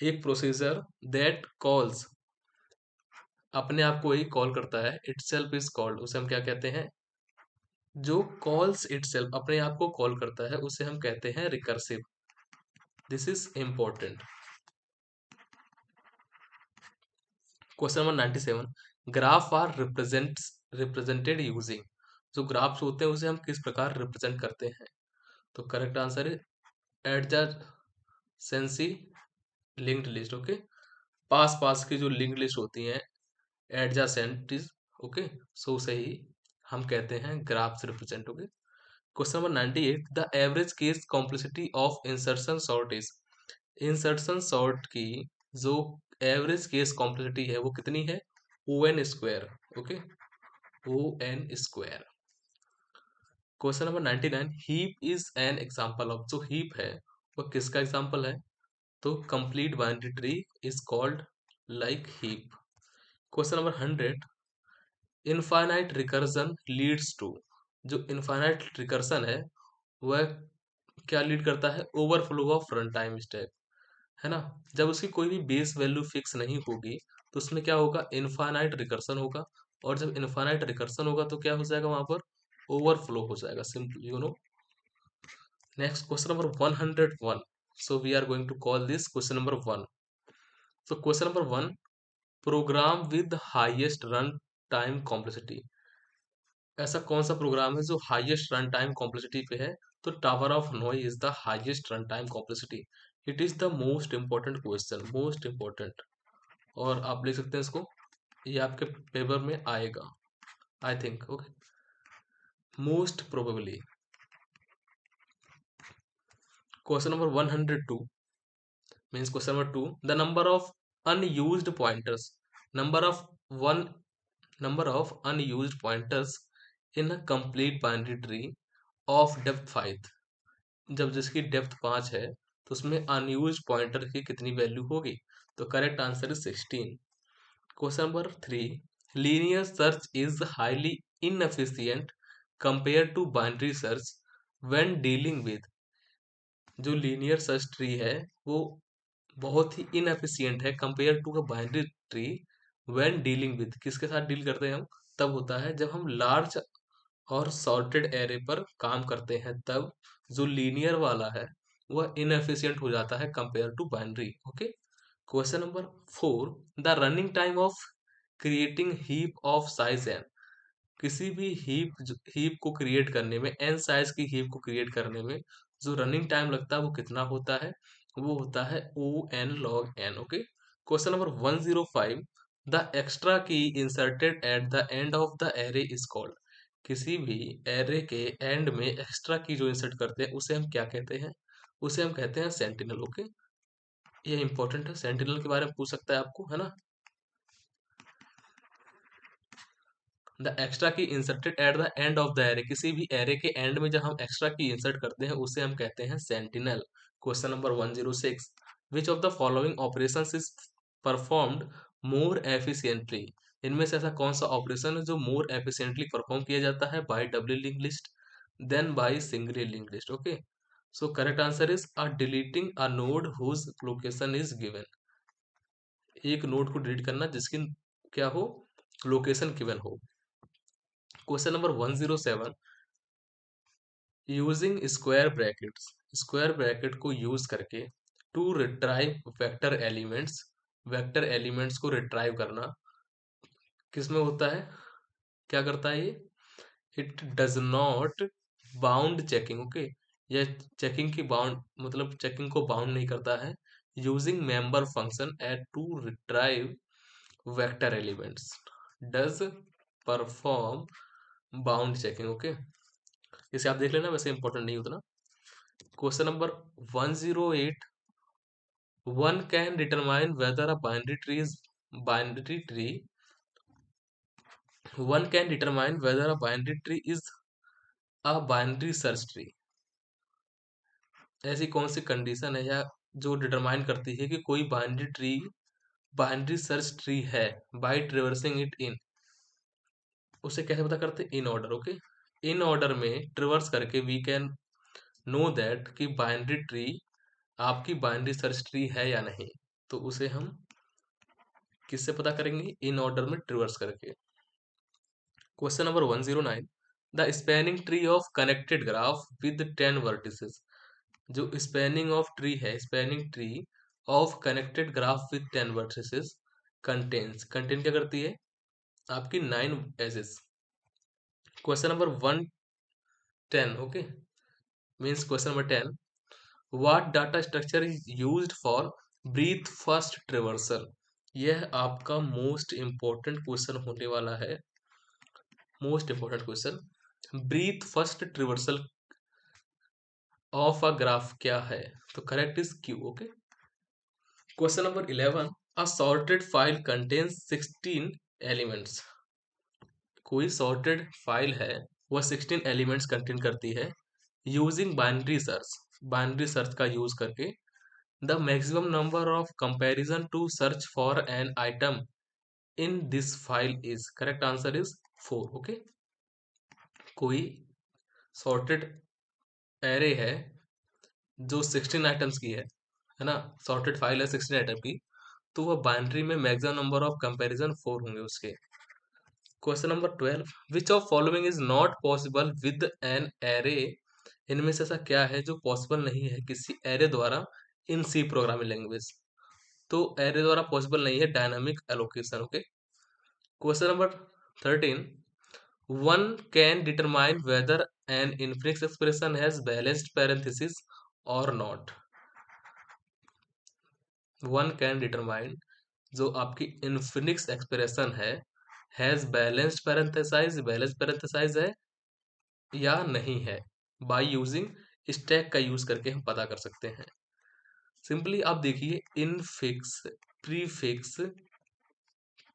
Speaker 1: एक procedure that calls, अपने आप को ही कॉल करता है, इटसेल्फ इज कॉल्ड, उसे हम क्या कहते हैं? जो कॉल्स इटसेल्फ, अपने आप को कॉल करता है, उसे हम कहते हैं recursive. This is important. Question number 97, graph are represented using, जो ग्राफ्स होते हैं उसे हम किस प्रकार रिप्रेजेंट करते हैं? तो करेक्ट आंसर है एडजेसेंसी लिंक्ड लिस्ट। ओके, पास पास की जो लिंक्ड लिस्ट होती हैं एडजेसेंट, ओके, सो उसे ही हम कहते हैं graphs represent. Okay, question number 98, the average case complexity of insertion sort is. Insertion sort की जो एवरेज केस कॉम्प्लेक्सिटी है वो कितनी है? O N square. Okay, O N square. Question number 99, heap is an example of. जो heap है वो किसका एग्जांपल है? तो complete binary tree is called like heap. Question number 100, infinite recursion leads to. जो इनफाइनाइट रिकर्सन है वह क्या लीड करता है? Overflow of run time step, है ना। जब उसकी कोई भी बेस वैल्यू फिक्स नहीं होगी तो उसमें क्या होगा? इनफाइनाइट रिकर्सन होगा। और जब इनफाइनाइट रिकर्सन होगा तो क्या हो जाएगा? वहां पर ओवरफ्लो हो जाएगा, simple you know. Next question number 101, so we are going to call this question number 1। तो question number 1, program with highest run time complexity. ऐसा कौन सा प्रोग्राम है जो हाईएस्ट रन टाइम कॉम्प्लेक्सिटी पे है? तो टावर ऑफ नोई is the highest run time complexity. It is the most important question, most important. और आप लिख सकते हैं इसको, ये आपके पेपर में आएगा I think. Okay, most probably. Question number 102 means question number 2, the number of unused pointers. Number of one number of unused pointers in a complete binary tree of depth 5। जब जिसकी डेप्थ 5 है तो उसमें unused pointer की कितनी value होगी? तो correct answer is 16। Question number 3, linear search is highly inefficient compare to binary search when dealing with. जो लीनियर सर्च ट्री है वो बहुत ही इनएफिशिएंट है compare to a binary tree when dealing with. किसके साथ डील करते हैं हम? तब होता है जब हम लार्ज और सॉर्टेड एरे पर काम करते हैं, तब जो लीनियर वाला है वह इनएफिशिएंट हो जाता है compare to binary. Okay. Question number 4, the running time of creating heap of size N. किसी भी हीप को क्रिएट करने में, एन साइज की हीप को क्रिएट करने में जो रनिंग टाइम लगता है वो कितना होता है? वो होता है O N log N. Okay. Question number 105, the extra key inserted at the end of the array is called. किसी भी एरे के एंड में एक्स्ट्रा की जो इंसर्ट करते हैं उसे हम क्या कहते हैं? उसे हम कहते हैं सेंटिनल। ओके, ये इंपॉर्टेंट है, सेंटिनल के बारे में पूछ सकता है आपको, है ना। The extra key inserted at the end of the array. किसी भी एरे के एंड में जब हम एक्स्ट्रा की इंसर्ट करते हैं उसे हम कहते हैं sentinel. Question number 106, which of the following operations is performed more efficiently. इनमें से ऐसा कौन सा ऑपरेशन है जो मोर एफिशिएंटली परफॉर्म किया जाता है by doubly link list than by singly link list? Okay, so correct answer is deleting a node whose location is given. एक नोड को डिलीट करना जिसकी क्या हो? लोकेशन गिवन हो। Question number 107, using square brackets. Square bracket को use करके to retrieve vector elements. Vector elements को रिट्राइव करना किसमें होता है? क्या करता है ये? It does not bound checking. Okay, यह चेकिंग की बाउंड मतलब चेकिंग को बाउंड नहीं करता है। Using member function at to retrieve vector elements does perform bound checking. Okay, इसे आप देख लेना, वैसे इंपॉर्टेंट नहीं उतना। Question number 108, one can determine whether a binary tree one can determine whether a binary tree is a binary search tree। ऐसी कौन सी condition है या जो डिटरमाइन करती है कि कोई बाइनरी सर्च ट्री है? By traversing it in. उसे कैसे पता करते? In order. Okay, in order में ट्रेवर्स करके वी कैन नो दैट कि बाइनरी ट्री आपकी बाइनरी सर्च ट्री है या नहीं। तो उसे हम किससे पता करेंगे? इन ऑर्डर में ट्रेवर्स करके। Question number 109, the spanning tree of connected graph with 10 vertices. जो स्पैनिंग ऑफ ट्री है, spanning tree of connected graph with 10 vertices contain क्या करती है? आपकी 9 edges. Question number 110, okay, means question number 10, what data structure is used for breadth first traversal. यह आपका most important question होने वाला है। Most important question, breadth first traversal of a graph क्या है? तो correct is queue. Okay, question number 11, a sorted file contains 16 elements. कोई sorted file है, वह 16 एलिमेंट्स कंटेन करती है। यूजिंग बाइनरी सर्च का यूज करके the maximum number of comparison to search for an item in this file is, correct answer is 4। Okay, कोई sorted array है जो 16 आइटम्स की है ना, सॉर्टेड फाइल है 16 आइटम की, तो वह बाइनरी में मैक्सिमम नंबर ऑफ कंपैरिजन 4 होंगे उसके। Question number 12, which of following is not possible with an array. इनमें से ऐसा क्या है जो पॉसिबल नहीं है किसी एरे द्वारा इन सी प्रोग्रामिंग लैंग्वेज? तो एरे द्वारा पॉसिबल नहीं है dynamic allocation. Okay, question number 13, one can determine whether an infix expression has balanced parenthesis और नॉट। वन कैन डिटरमाइन जो आपकी infix expression has balanced parentheses है या नहीं है, बाय यूजिंग स्टैक का यूज करके हम पता कर सकते हैं। सिंपली आप देखिए, इनफिक्स प्रीफिक्स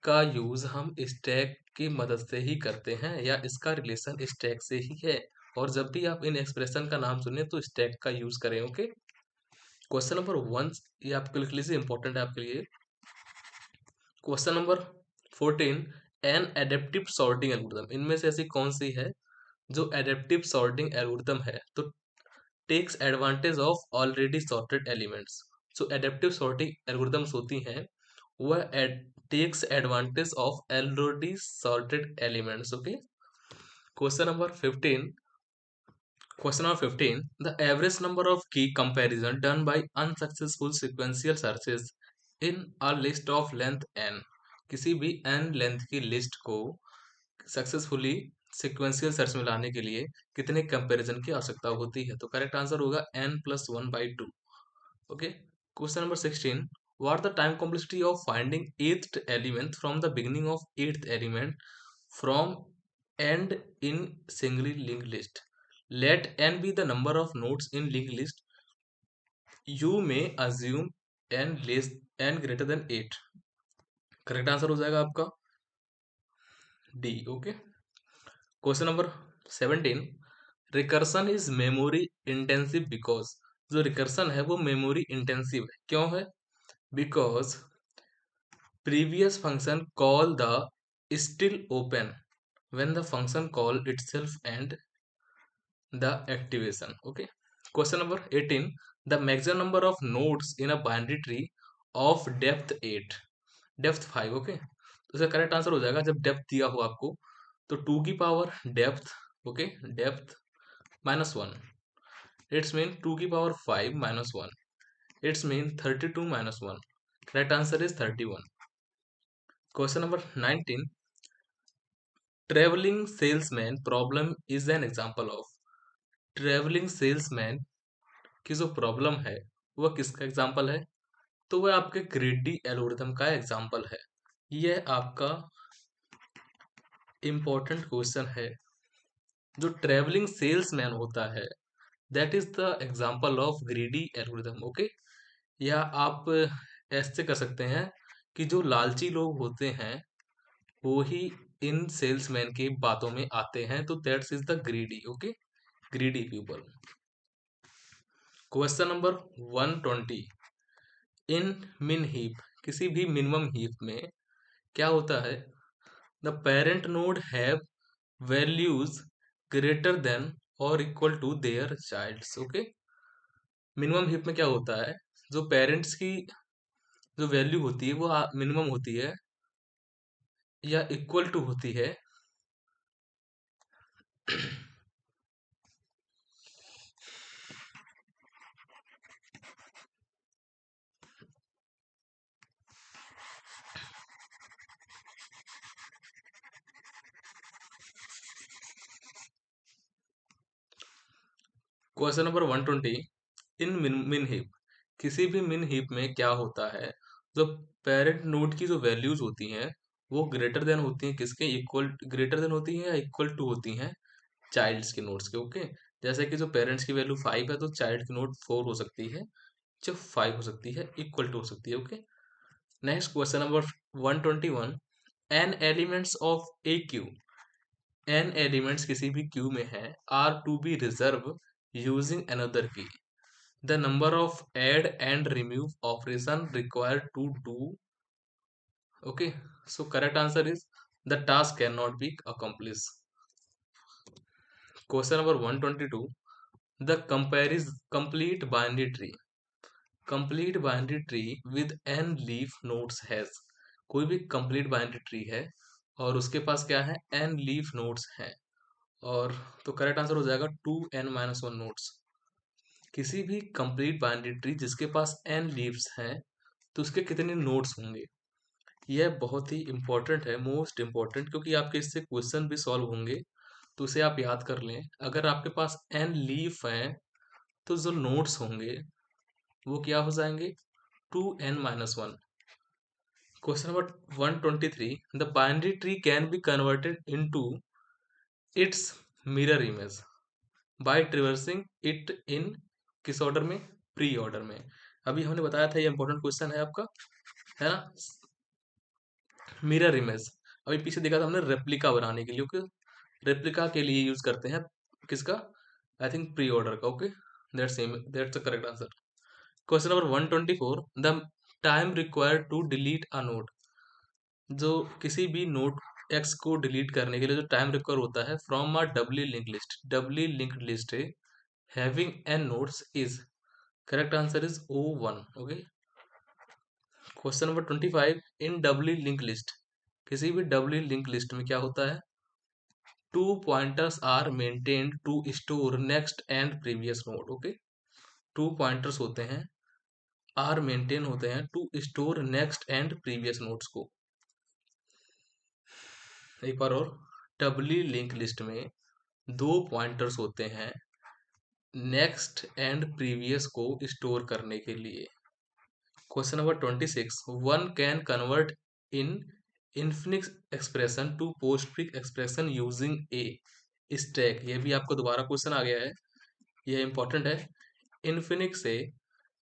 Speaker 1: का यूज हम स्टैक की मदद से ही करते हैं, या इसका रिलेशन स्टैक से ही है। और जब भी आप इन एक्सप्रेशन का नाम सुने तो स्टैक का यूज करें। ओके, क्वेश्चन नंबर 1, ये आपके लिए से इंपॉर्टेंट है आपके लिए। Question number 14, an adaptive sorting algorithm, इनमें से ऐसी कौन सी है जो एडेप्टिव सॉर्टिंग एल्गोरिथम है? तो takes advantage of already sorted elements. जो एडेप्टिव सॉर्टिंग एल्गोरिथम्स होती हैं वह takes advantage of already sorted elements. Okay, question number 15, the average number of key comparison done by unsuccessful sequential searches in a list of length n। किसी भी n length की list को successfully sequential search में लाने के लिए कितने comparison की आवश्यकता होती है? तो करेक्ट आंसर होगा n+1/2। Okay, question number 16, what the time complexity of finding eighth element from the beginning of eighth element from end in singly linked list. Let n be the number of nodes in linked list, you may assume n greater than 8। Correct answer हो जाएगा आपका D. Okay, question number 17, recursion is memory intensive because. जो recursion है वो memory intensive है, क्यों है? Because previous function call the still open when the function call itself and the activation। okay, question number 18, the maximum number of nodes in a binary tree of depth 8, depth 5। okay, तो इसका correct answer हो जाएगा, जब depth दिया हो आपको तो 2 की power depth, okay, depth -1, it's mean 2 की power 5 -1, it's mean 32 -1। Correct answer is 31। Question number 19, travelling salesman problem is an example of. Travelling salesman की जो प्रॉब्लम है वह किसका एग्जांपल है? तो वह आपके ग्रीडी एल्गोरिथम का एग्जांपल है। यह आपका इंपॉर्टेंट क्वेश्चन है। जो ट्रेवलिंग सेल्समैन होता है that is the example of greedy algorithm. Okay, या आप ऐसे कर सकते हैं कि जो लालची लोग होते हैं वो ही इन सेल्समैन की बातों में आते हैं, तो that's is the greedy. Okay, greedy people. Question number 120, इन मिन हीप, किसी भी मिनिमम हीप में क्या होता है? The parent node have values greater than और equal to their childs. Okay, minimum heap में क्या होता है? जो पेरेंट्स की जो वैल्यू होती है वो मिनिमम होती है या इक्वल टू होती है क्वेश्चन नंबर 120, इन मिन हीप, किसी भी मिन हीप में क्या होता है? जो पेरेंट नोड की जो वैल्यूज होती हैं वो ग्रेटर देन होती हैं किसके? इक्वल, ग्रेटर देन होती हैं या इक्वल टू होती हैं चाइल्ड्स के नोड्स के। ओके, जैसे कि जो पेरेंट्स की वैल्यू 5 है तो चाइल्ड की नोट 4 हो सकती है, जो 5 हो सकती है, इक्वल टू हो सकती है। Okay, next question number 121, n elements of a queue, n elements किसी भी क्यू में है, are to be reserve using another key, the number of add and remove operation required to do. Okay, so correct answer is the task can not be accomplish. Question number 122, the कंपेरिज complete binary tree, complete binary tree with n leaf nodes has, कोई भी complete binary tree है और उसके पास क्या है, N leaf nodes हैं, और तो करेक्ट आंसर हो जाएगा 2n-1 नोड्स। किसी भी कंप्लीट बाइनरी ट्री जिसके पास एन लीव्स हैं तो उसके कितने नोड्स होंगे, यह बहुत ही इंपॉर्टेंट है, मोस्ट इंपॉर्टेंट, क्योंकि आपके इससे क्वेश्चन भी सॉल्व होंगे, तो उसे आप याद कर लें। अगर आपके पास एन लीफ हैं तो जो नोड्स होंगे वो क्या हो जाएंगे, 2n-1। Question number 123, the binary tree can be converted into its mirror image by traversing it in किस ऑर्डर में, प्री ऑर्डर में। अभी हमने बताया था, ये इंपॉर्टेंट क्वेश्चन है आपका, है ना। मिरर इमेज, अभी पीछे देखा था हमने रेप्लिका बनाने के लिए। ओके, रेप्लिका के लिए यूज करते हैं किसका, आई थिंक प्री ऑर्डर का। Okay, that's the correct answer. Question number 124, the time required to delete a node, जो किसी भी नोड एक्स को डिलीट करने के लिए जो टाइम रिक्वायर होता है from a doubly link list, doubly linked list है having n nodes is, correct answer is O1। Okay, question number 25, in doubly link list, किसी भी डबली लिंक लिस्ट में क्या होता है, two pointers are maintained to store next and previous node. Okay, two pointers होते हैं, are maintain होते हैं to store next and previous nodes को। एक बार और, डबली लिंक लिस्ट में दो पॉइंटर्स होते हैं नेक्स्ट एंड प्रीवियस को स्टोर करने के लिए। Question number 26, one can convert in infix expression to postfix expression using a stack, ये भी आपको दोबारा क्वेश्चन आ गया है, ये इंपॉर्टेंट है। इनफिनिक्स से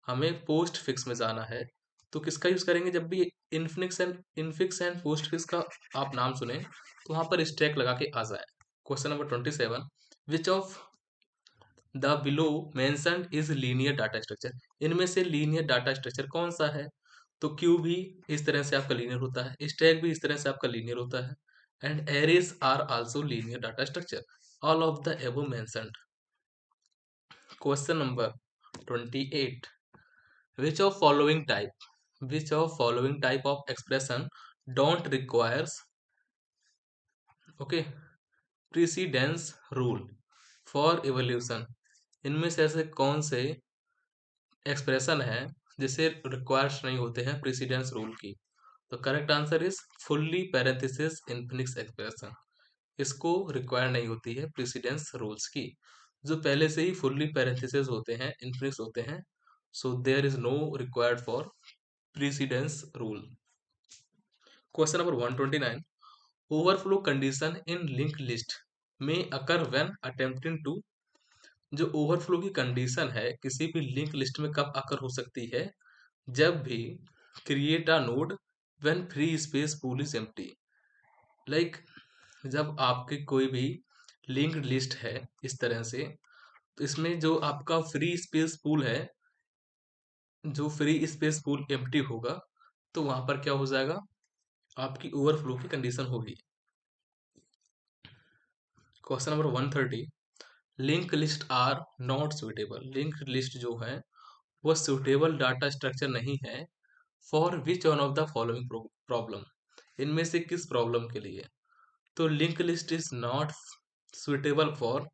Speaker 1: हमें पोस्ट फिक्स में जाना है, तो किसका यूज करेंगे, जब भी इनफिक्स एंड पोस्ट फिक्स का आप नाम सुने तो वहां पर स्टैक लगा के आ जाए। Question number 27, which of the below mentioned is linear data structure, इनमें से लीनियर डाटा स्ट्रक्चर कौन सा है, तो क्यू भी इस तरह से आपका लीनियर होता है, स्टैक भी इस तरह से आपका लीनियर होता है, and arrays are also linear data structure, all of the above mentioned. Question number 28, which of following type of expression don't requires, okay, precedence rule for evolution, इनमें से ऐसे कौन से एक्सप्रेशन है जिसे रिक्वायर्स नहीं होते हैं प्रेसिडेंस रूल की, तो correct answer is fully parenthesis Infinix expression, इसको रिक्वायर नहीं होती है प्रेसिडेंस रूल्स की, जो पहले से ही फुल्ली पैरेंथेसिस होते हैं, इनफिनिक्स होते हैं, so there is no required for precedence rule. Question number 129, overflow condition in link list में अकर व्हेन अटेम्प्टिंग टू, जो ओवरफ्लो की कंडीशन है किसी भी लिंक लिस्ट में कब आकर हो सकती है, जब भी create a node when free space pool is empty, like जब आपकी कोई भी लिंक्ड लिस्ट है इस तरह से, तो इसमें जो आपका फ्री स्पेस पूल है, जो फ्री स्पेस पूल एम्प्टी होगा तो वहां पर क्या हो जाएगा, आपकी ओवरफ्लो की कंडीशन होगी। Question number 130, link list are not suitable, link list जो है वो सुटेबल डाटा स्ट्रक्चर नहीं है for which one of the following problem, इनमें से किस प्रॉब्लम के लिए, तो link list is not suitable for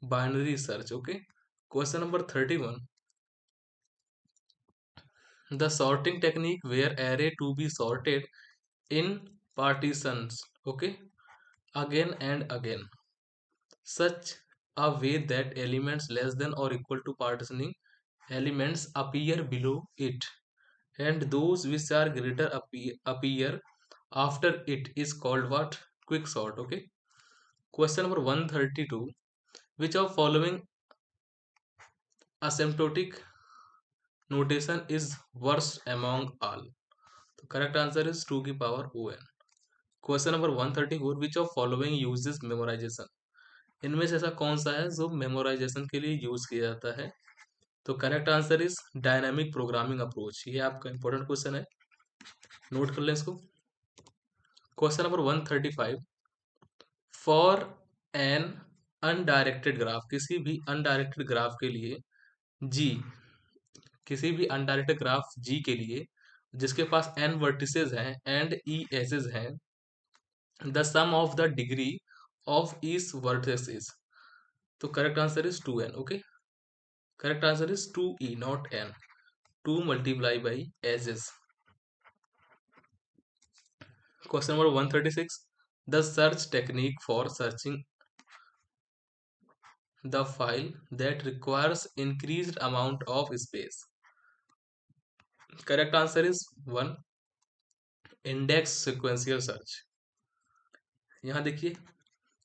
Speaker 1: binary search. Okay, question number 31, the sorting technique where array to be sorted in partitions, okay, again and again, such a way that elements less than or equal to partitioning elements appear below it and those which are greater appear after it is called what, quick sort। Okay, question number 132, which of following asymptotic notation is worst among all. तो correct answer is 2 की power on. Question number 134, which of following uses memorisation? इनमें से ऐसा कौन सा है जो memorisation के लिए यूज किया जाता है? तो correct answer is dynamic programming approach. ये आपका इंपॉर्टेंट क्वेश्चन है, नोट कर लें इसको। Question number 135, for an undirected graph, किसी भी अनडायरेक्टेड ग्राफ के लिए जी, किसी भी अनडायरेक्टेड ग्राफ जी के लिए जिसके पास एन वर्टिसेस हैं एंड ई एजेस हैं, the sum of the degree of each vertex is. तो correct answer is 2n। Okay, correct answer is 2e not n, 2 multiply by edges. Question number 136, the search technique for searching the file that requires increased amount of space. Correct answer is 1, index sequential search. यहां देखिए,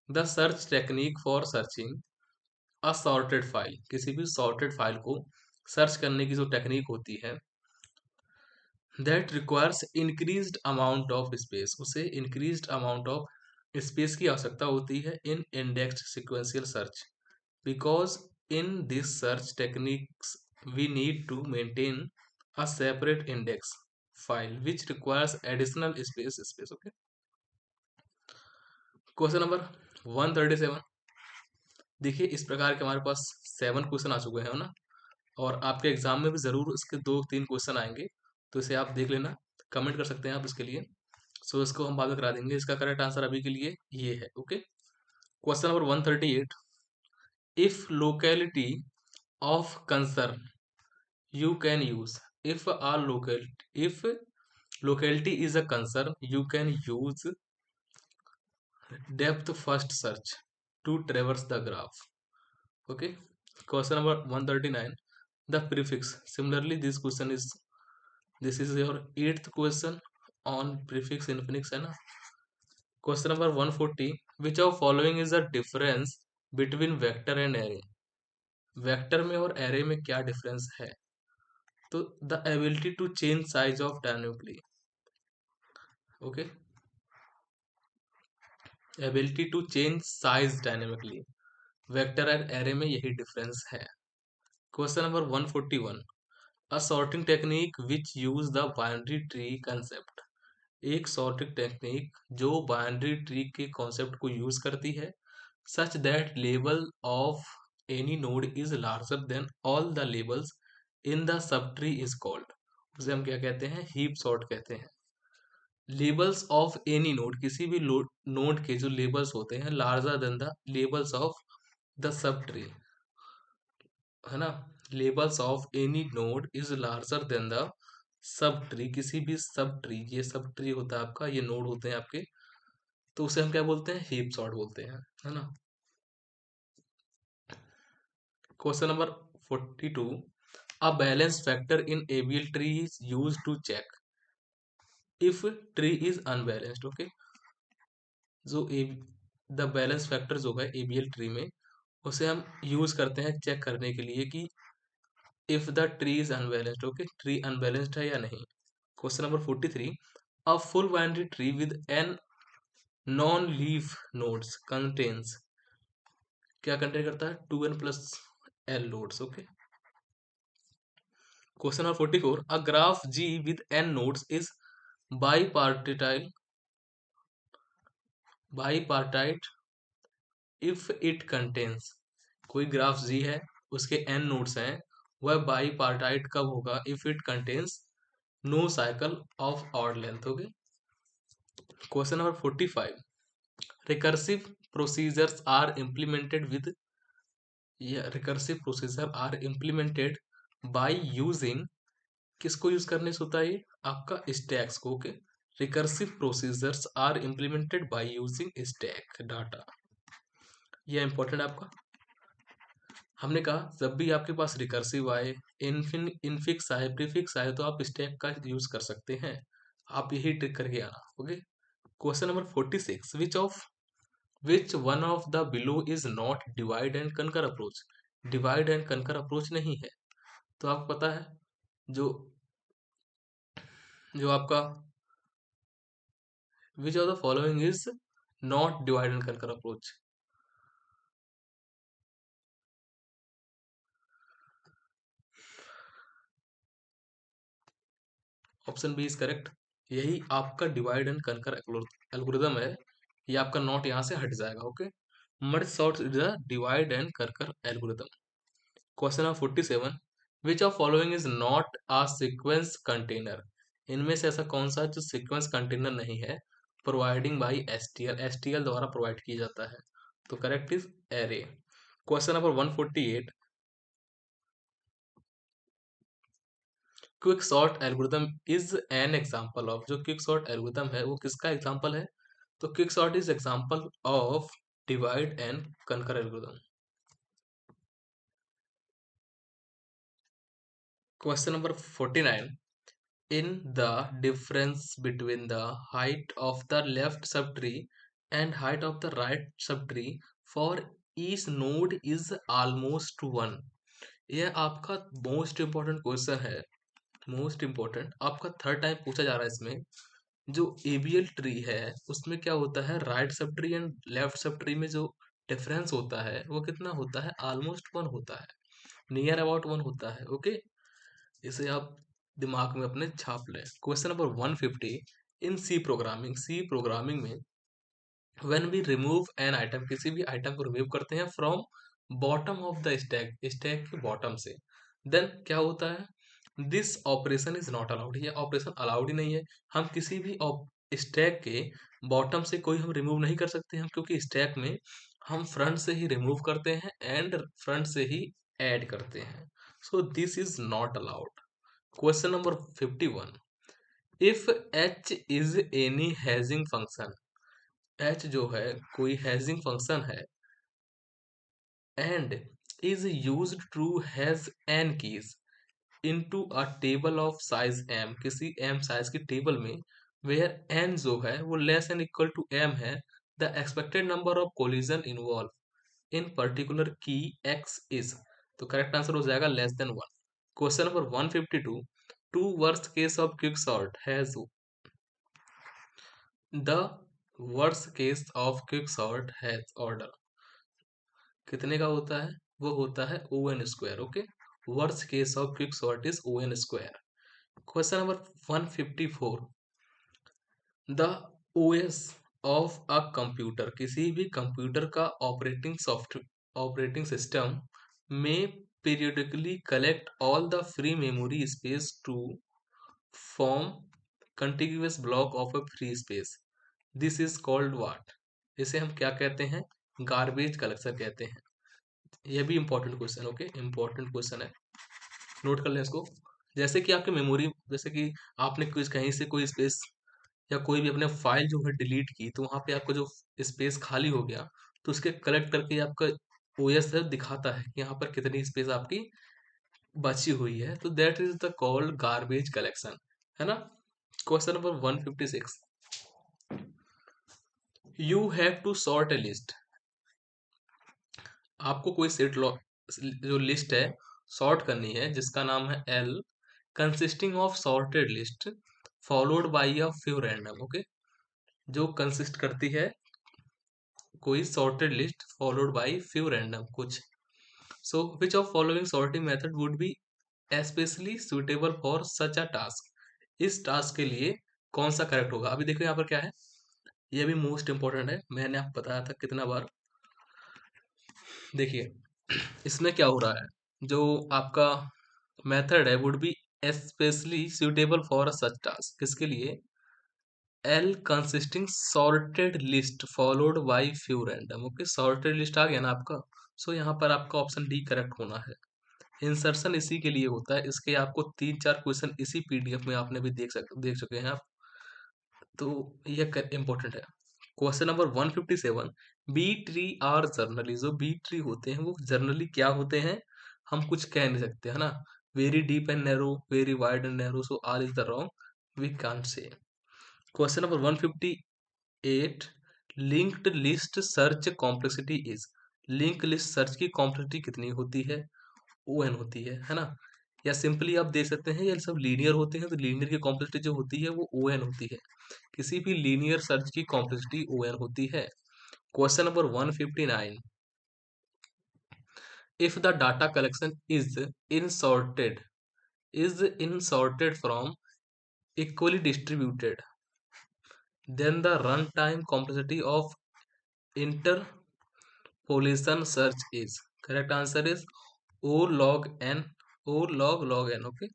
Speaker 1: the search technique for searching a sorted file, किसी भी sorted file को search करने की जो technique होती है, that requires increased amount of space, उसे इंक्रीज्ड अमाउंट ऑफ स्पेस की आवश्यकता होती है in indexed sequential search, because in this search techniques we need to maintain a separate index file which requires additional space. Okay, question number 137, देखिए इस प्रकार के हमारे पास 7 क्वेश्चन आ चुके हैं ना, और आपके एग्जाम में भी जरूर इसके 2-3 क्वेश्चन आएंगे, तो इसे आप देख लेना, कमेंट कर सकते हैं आप इसके लिए। सो इसको हम बाद में करा देंगे। इसका करेक्ट आंसर अभी के लिए ये है। Okay, question number 138, if locality of concern you can use, if locality is a concern you can use depth first search to traverse the graph. Okay, question number 139, the prefix. Similarly, this is your 8th question on prefix infinix है ना। Question number 140, which of following is the difference between vector and array? Vector में और array में क्या difference है? तो the ability to change size of dynamically. Okay, ability to change size dynamically, vector and array में यही difference है। Question number 141, a sorting technique which use the binary tree concept. एक सॉर्टिंग टेक्निक जो binary tree के concept को use करती है, such that label of any node is larger than all the labels in the sub tree is called. उसे हम क्या कहते हैं? हीप सॉर्ट कहते हैं। लेबल्स ऑफ एनी नोड, किसी भी नोड के जो लेबल्स होते हैं larger than the labels of the sub tree, है ना। Labels of any node is larger than the sub tree, किसी भी सब ट्री, ये सब ट्री होता है आपका, ये नोड होते हैं आपके, तो उसे हम क्या बोलते हैं? हीप सॉर्ट बोलते हैं, है ना। Question number 42, a balance factor in AVL tree is use to check if tree is unbalanced. Okay, जो द बैलेंस फैक्टर जो है एबीएल ट्री में, उसे हम यूज करते हैं चेक करने के लिए कि if the tree is unbalanced. Okay, tree unbalanced है या नहीं। Question number 43, a full binary tree with N non leaf nodes contains, क्या कंटेन करता है? 2n plus l nodes. Okay, question number 44, अ ग्राफ G with n nodes is bipartite if it contains, कोई graph G है, उसके n nodes हैं, वह बाईपार्टाइट कब होगा? If it contains no cycle of odd length. Okay, question number 45, recursive procedures are implemented with, recursive procedure are implemented by using, किसको use करने से होता है ये? आपका स्टैक्स को। ओके, recursive procedures are implemented by using stack data. ये इंपॉर्टेंट आपका। हमने कहा जब भी आपके पास रिकर्सिव आए, इनफिक्स आए, प्रीफिक्स आए, तो आप स्टैक का यूज कर सकते हैं। आप यही ट्रिक करके आना। Okay, question number 46, which one of the below is not divide and conquer approach. Divide and conquer approach नहीं है। तो आपको पता है जो जो आपका which of the following is not divide and conquer approach? Option B is correct. यही आपका डिवाइड एंड कनकर एल्गोरिदम है। ये आपका नॉट यहाँ से हट जाएगा। Okay, merge sort is the divide and conquer algorithm. Question number 47, which of following is not a sequence container? इनमें से ऐसा कौन सा है जो सीक्वेंस कंटेनर नहीं है? प्रोवाइडिंग बाई एसटीएल, एसटीएल द्वारा प्रोवाइड किया जाता है। तो correct is array. Question number 148, quick sort algorithm is an example of. जो क्विक सॉर्ट एल्गोरिदम है वो किसका एग्जांपल है? तो quick sort is example of divide and conquer algorithm. Question number 49, in the difference between the height of the left subtree and height of the right subtree for each node is almost 1। यह आपका most important question है। Most important आपका third time पूछा जा रहा है इसमें। जो एबीएल ट्री है उसमें क्या होता है, right sub tree and left subtree में जो डिफरेंस होता है वो कितना होता है? ऑलमोस्ट वन होता है, नियर अबाउट वन होता है। ओके, इसे आप दिमाग में अपने छाप लें। Question number 150, in C programming, C programming में when we remove an item, किसी भी आइटम को रिमूव करते हैं from bottom of the stack, stack के बॉटम से, देन क्या होता है? This operation is not allowed. ये ऑपरेशन अलाउड ही नहीं है। हम किसी भी स्टैक के बॉटम से कोई हम रिमूव नहीं कर सकते हैं, क्योंकि स्टैक में हम फ्रंट से ही रिमूव करते हैं एंड फ्रंट से ही ऐड करते हैं। So this is not allowed. Question number 51, if h is any hashing function, h जो है कोई हैजिंग फंक्शन है and is used to hash n keys into a table of size m, किसी m size की table में, where n जो है वो less and equal to m है, the expected number of collision involve in particular key x is. तो correct answer हो जाएगा less than one. Question number 152, to worst case of quick sort has, the worst case of quick sort has order कितने का होता है? वो होता है O N square. Okay, worst case of quick sort is O N square. Question number 154, the OS of a computer, किसी भी computer का ऑपरेटिंग सॉफ्टवेयर, ऑपरेटिंग सिस्टम में periodically collect all the free memory space to form contiguous block of a free space, this is called what? इसे हम क्या कहते हैं? Garbage collection कहते हैं। यह भी important question, okay, important question है, नोट कर लें इसको। जैसे कि आपकी मेमोरी, जैसे कि आपने कुछ कहीं से कोई स्पेस या कोई भी अपने फाइल जो है डिलीट की, तो वहां पे आपका जो स्पेस खाली हो गया, तो उसके कलेक्ट करके आपका ओएस है दिखाता है कि यहाँ पर कितनी स्पेस आपकी बची हुई है। तो that is the called garbage collection, है ना। Question number 156, you have to sort a list. आपको कोई सेट जो लिस्ट है सॉर्ट करनी है, जिसका नाम है L, consisting of sorted list followed by a few random. Okay, जो कंसिस्ट करती है कोई sorted list followed by few random कुछ। So which of following sorting method would be especially suitable for such a task? इस task के लिए कौन सा करेक्ट होगा? अभी देखो यहाँ पर क्या है, ये भी मोस्ट इंपॉर्टेंट है, मैंने आपको बताया था कितना बार। देखिए इसमें क्या हो रहा है, जो आपका मेथड है would be specially suitable for a such task, किसके लिए? L consisting sorted list followed by few random. Okay, sorted list आ गया ना आपका। सो यहाँ पर आपका ऑप्शन डी करेक्ट होना है। इंसर्शन इसी के लिए होता है, इसके आपको 3-4 क्वेश्चन इसी पीडीएफ में आपने भी देख चुके हैं आप। तो ये इंपॉर्टेंट है। Question number 157, B tree are generally, जो बी ट्री होते हैं वो जर्नली क्या होते हैं? हम कुछ कह नहीं सकते, है ना। Very deep and narrow, very wide and narrow, so are is the wrong, we can't say. Question number 158, linked list search complexity is. Link list search की कॉम्प्लेक्सिटी कितनी होती है? ON होती है ना? या सिंपली आप देख सकते हैं ये सब लीनियर होते हैं तो लीनियर की कॉम्प्लेक्सिटी जो होती है वो ON होती है। किसी भी लीनियर सर्च की कॉम्प्लेक्सिटी ON होती है। Question number 159, if the data collection insorted is insorted from equally distributed, then the runtime complexity of interpolation search is, correct answer is O log n, O log n, okay.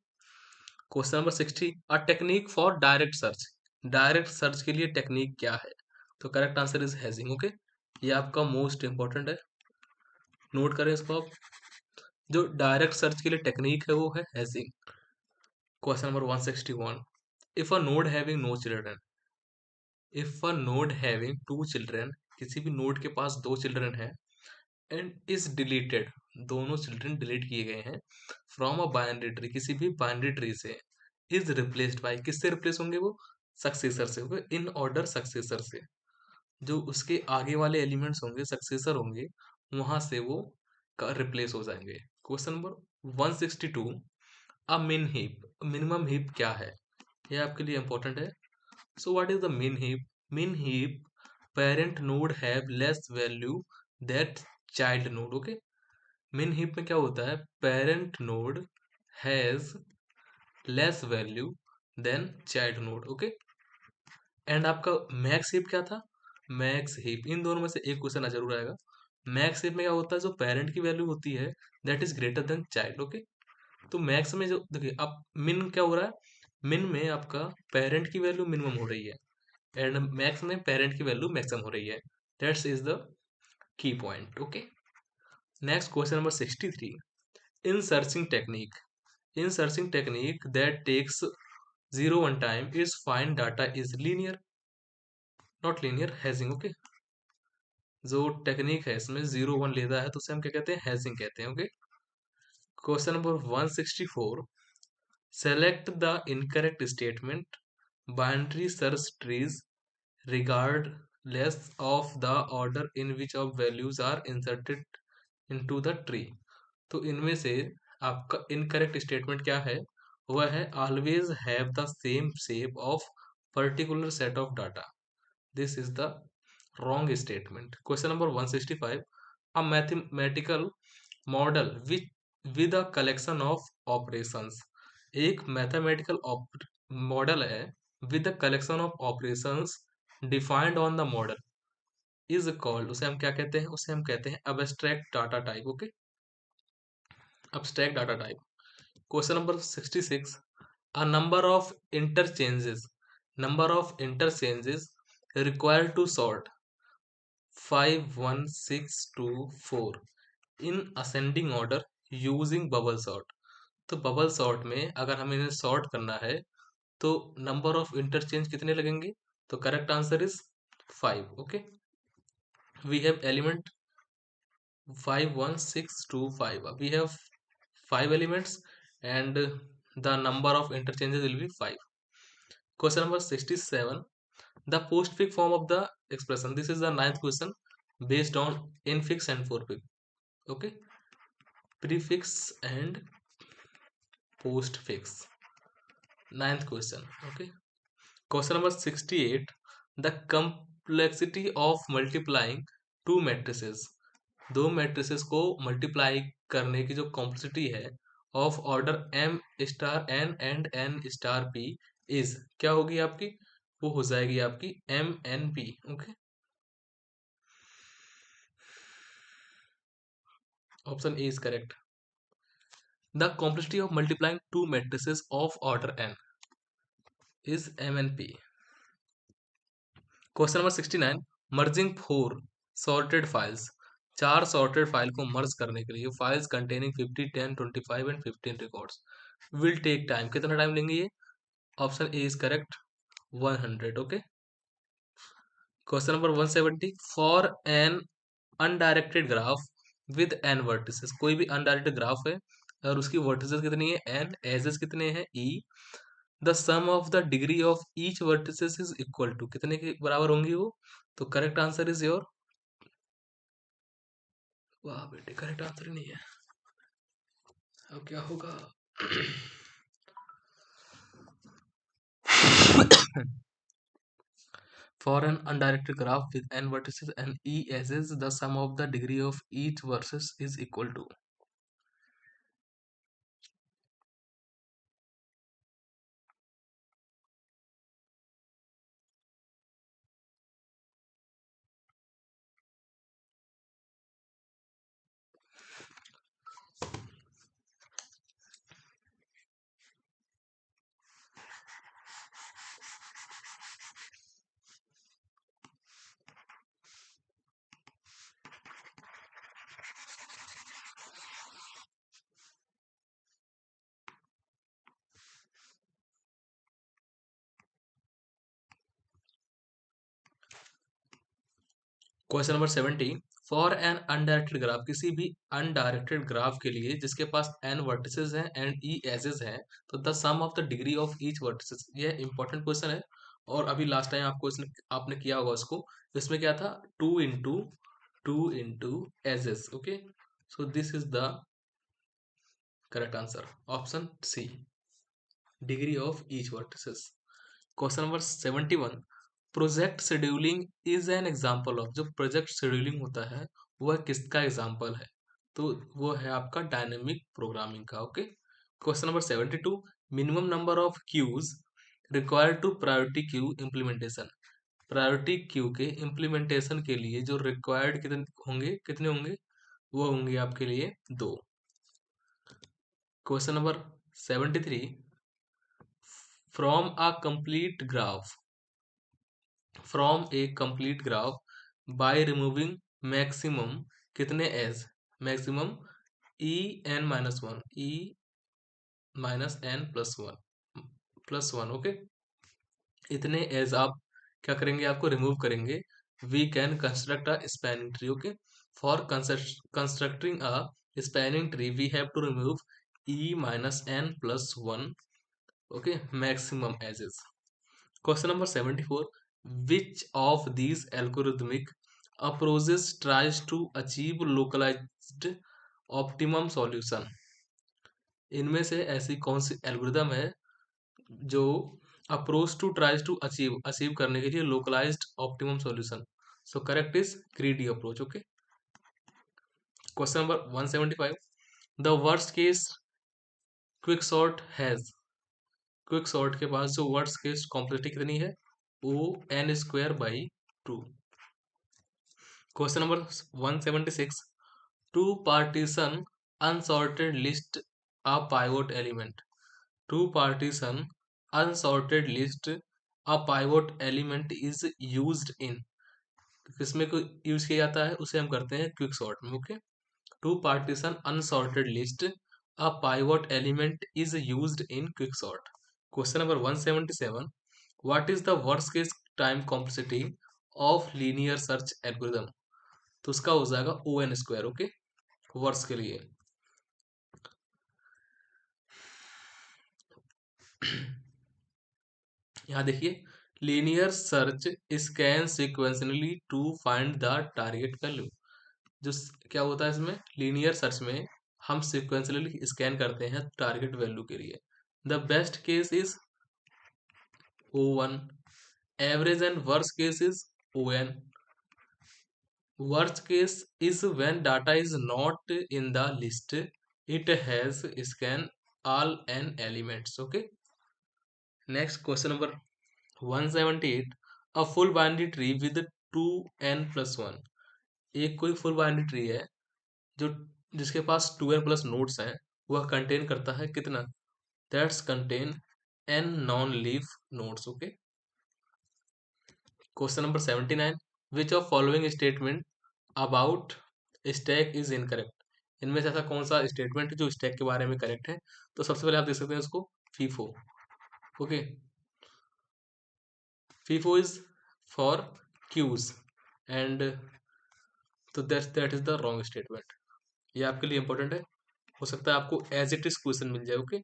Speaker 1: Question number 60, a technique for direct search, direct search के लिए technique क्या है? तो correct answer is hashing, okay. ये आपका most important है, note करें इसको आप। जो डायरेक्ट सर्च के लिए टेक्निक है वो है hashing. Question number 161, if a node having no children, if a node having two children, किसी भी नोड के पास दो चिल्ड्रन है, एंड इज डिलीटेड, दोनों चिल्ड्रन डिलीट किए गए हैं, फ्रॉम अ बाइनरी ट्री, किसी भी बाइनरी ट्री से, इज रिप्लेस्ड बाय, किससे रिप्लेस होंगे वो? सक्सेसर से होंगे, इन ऑर्डर सक्सेसर से। जो उसके आगे वाले एलिमेंट्स होंगे, सक्सेसर होंगे, वहां से वो रिप्लेस हो जाएंगे। क्वेश्चन नंबर 162, अ मिन हीप, मिनिमम हीप क्या है? ये आपके लिए इंपॉर्टेंट है। So what is the min heap? Min heap, parent node have less value that child node, okay. Min heap में क्या होता है? Parent node has less value than child node, okay. And आपका मैक्स हीप क्या था? Max heap, इन दोनों में से एक क्वेश्चन जरूर आएगा। मैक्स हीप में क्या होता है? जो पेरेंट की वैल्यू होती है that is greater than child, okay. तो मैक्स में जो देखिए अब मिन क्या हो रहा है, मिन में आपका पेरेंट की वैल्यू मिनिमम हो रही है एंड मैक्स में पेरेंट की वैल्यू मैक्सिमम हो रही है। That's is the key point, okay. Next question number 63, in searching technique, in searching technique that takes 0 1 time is find data is linear, not linear, hashing, okay. जो technique है इसमें 0 1 लेता है तो उसे हम क्या कहते हैं? हैशिंग कहते हैं, okay. Question number 164, select the incorrect statement, binary search trees regardless of the order in which of values are inserted into the tree। तो इनमें से आपका इनकरेक्ट स्टेटमेंट क्या है? वह है always have the same shape of particular set of data, this is the wrong statement. Question number 165, a mathematical model with a collection of operations, एक mathematical model है with a collection of operations defined on the model is called, उसे हम क्या कहते हैं? उसे हम कहते हैं abstract data type, okay. abstract data type। Question number 66, a number of interchanges required to sort 5 1 6 2 4 in ascending order using bubble sort। तो बबल सॉर्ट में अगर हमें इन्हें सॉर्ट करना है तो नंबर ऑफ इंटरचेंज कितने लगेंगे? तो correct answer is 5, okay. We have element 5 1 6 2 5, we have 5 elements and the number of interchanges will be 5। Question number 67, the postfix form of the expression, this is the ninth question based on infix and forfix, okay, prefix and postfix, ninth question, okay। Question number 68, the complexity of multiplying two matrices, दो matrices को multiply करने की जो complexity है of order m star n and n star p is, क्या होगी आपकी? वो हो जाएगी आपकी MNP, okay. Option A is correct, the complexity of multiplying to matrices of order n is MNP। Question number 69, merging four sorted files, चार sorted file को merge करने के लिए files containing 50 10 25 and 15 records will take time, कितना time लेंगे ये? Option A is correct, 100, okay. Question number 170, for an undirected graph with n vertices, कोई भी अनडायरेक्टेड ग्राफ है और उसकी वर्टिसेस कितनी है? n, एजेस कितने हैं? e, the sum of the degree of each vertices is equal to, कितने के बराबर होंगी वो? तो करेक्ट आंसर इज योर वाह बेटे, करेक्ट आंसर ही नहीं है। अब क्या होगा? For an undirected graph with n vertices and e edges, the sum of the degree of each vertex is equal to. Question number 17, for an undirected graph, किसी भी undirected graph के लिए जिसके पास n वर्टिसेस हैं and e edges हैं, तो the sum of the degree of each vertices, यह इंपॉर्टेंट क्वेश्चन है। और अभी लास्ट टाइम आपको आपने किया होगा उसको, इसमें क्या था, two into edges. Okay, so this is the correct answer, option C, degree of each vertices. Question number 71, project scheduling is an example of, जो प्रोजेक्ट शेड्यूलिंग होता है वह किसका एग्जांपल है? तो वो है आपका डायनेमिक प्रोग्रामिंग का। Okay, question number 72, minimum number of queues required to priority queue implementation, priority queue के इम्प्लीमेंटेशन के लिए जो रिक्वायर्ड कितने होंगे? वो होंगे आपके लिए 2। Question number 73, from a complete graph, from a complete graph by removing maximum कितने edge, maximum e n minus one, e minus n plus one. Okay, इतने एज आप क्या करेंगे, आपको रिमूव करेंगे। We can construct a spanning tree. Okay, for constructing a spanning tree we have to remove e minus n plus one. Okay, maximum edges. Question number 74, which of these algorithmic approaches tries to achieve localized optimum solution? इनमें से ऐसी कौन सी algorithm है जो approach to tries to achieve achieve करने के लिए localized optimum solution? So correct is greedy approach. Okay, question number 175, the worst case quick sort has, quick sort के पास जो वर्स्ट केस कॉम्प्लेक्सिटी कितनी है? O N square by 2। Question number 176, to partition unsorted list a pivot element, to partition unsorted list a pivot element is used in, किसमें को use किया जाता है? उसे हम करते हैं क्विक सॉर्ट में। Okay, to partition unsorted list a pivot element is used in quick sort. Question number 177, what is the worst case time complexity of linear search algorithm? तो उसका हो जाएगा ओ एन स्क्वायर। ओके, वर्ष के लिए। यहाँ देखिए, linear search scan sequentially to find the target value, जो क्या होता है इसमें, लीनियर सर्च में हम सिक्वेंशनली स्कैन करते हैं टारगेट वैल्यू के लिए। The best case is O one, average and worst case is O n. Worst case is when data is not in the list. It has scan all n elements. Okay. Next question number 178. A full binary tree with 2n plus 1. एक कोई full binary tree है जो जिसके पास 2n plus nodes हैं, वह contain करता है कितना? That's contain n non leaf nodes. Okay, question number 79, which of following statement about stack is incorrect? इनमें से ऐसा कौन सा स्टेटमेंट है जो स्टैक के बारे में करेक्ट है? तो सबसे पहले आप देख सकते हैं इसको, FIFO. Okay, FIFO is for queues and, तो that is the wrong statement. ये आपके लिए इंपॉर्टेंट है, हो सकता है आपको एज इट इज क्वेश्चन मिल जाए। Okay,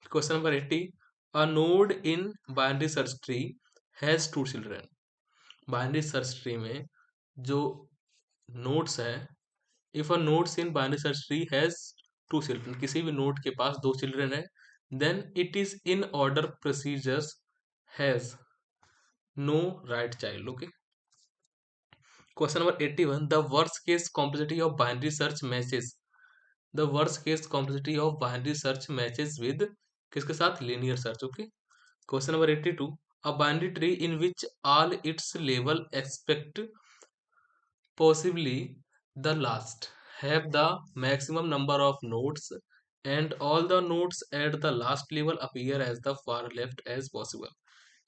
Speaker 1: question number 80, a node in binary search tree has two children. Binary search tree में जो नोड्स है, if a nodes in binary search tree has two children, किसी भी नोड के पास दो चिल्ड्रन है, then it is in order procedures has no right child. Okay, question number 81, the worst case complexity of binary search matches, the worst case complexity of binary search matches with, किसके साथ, linear search. Okay, question number 82, a binary tree in which all its label expect possibly the last have the maximum number of nodes and all the nodes at the last level appear as the far left as possible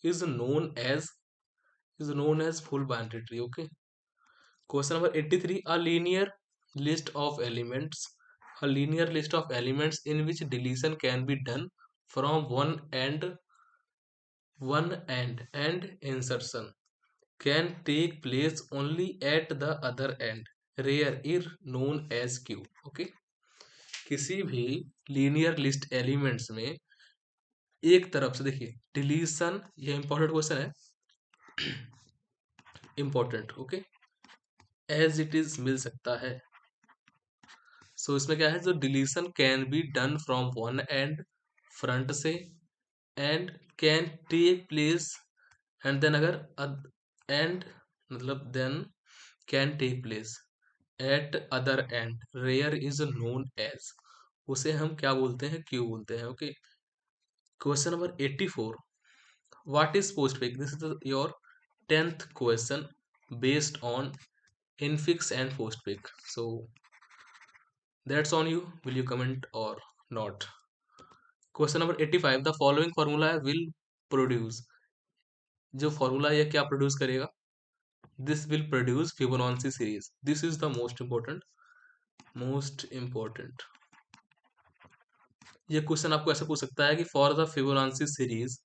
Speaker 1: is known as, is known as full binary tree। okay, question number 83, a linear list of elements, a linear list of elements in which deletion can be done from one end and insertion can take place only at the other end, rare is known as queue। okay, किसी भी linear list elements में एक तरफ से देखिए deletion, ये important question है, important. Okay, as it is मिल सकता है। सो इसमें क्या है, जो deletion can be done from one end, front से, and can take place, and then अगर एंड मतलब then can take place at other end, rear is known as, उसे हम क्या बोलते हैं, क्यू बोलते हैं। Okay, question number 84, what is postfix, this is your 10th question based on infix and postfix, so that's on you, will you comment or not। Question number 85, the following formula will produce, जो formula ये क्या produce करेगा, this will produce Fibonacci series, this is the most important. ये question आपको ऐसे पूछ सकता है कि फॉर द फिबोनाची सीरीज,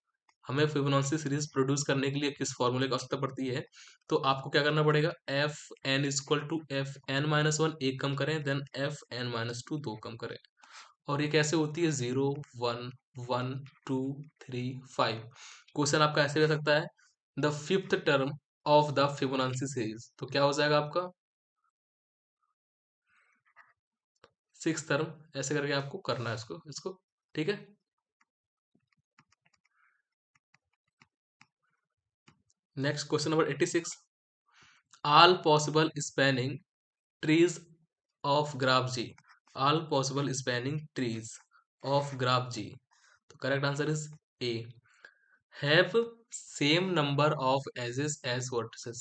Speaker 1: हमें फिबोनाची सीरीज प्रोड्यूस करने के लिए किस फॉर्मूले की आवश्यकता पड़ती है, तो आपको क्या करना पड़ेगा, F n equal to F n minus one, एक कम करें, then F n minus two, दो कम करें। और ये कैसे होती है, 0 1 1 2 3 5। क्वेश्चन आपका ऐसे हो सकता है, the fifth term of the Fibonacci series, तो क्या हो जाएगा आपका सिक्स टर्म, ऐसे करके आपको करना है इसको इसको ठीक है। Next question number 86, all possible spanning trees of graph G, all possible spanning trees of graph G, तो correct answer is A, have same number of edges as vertices,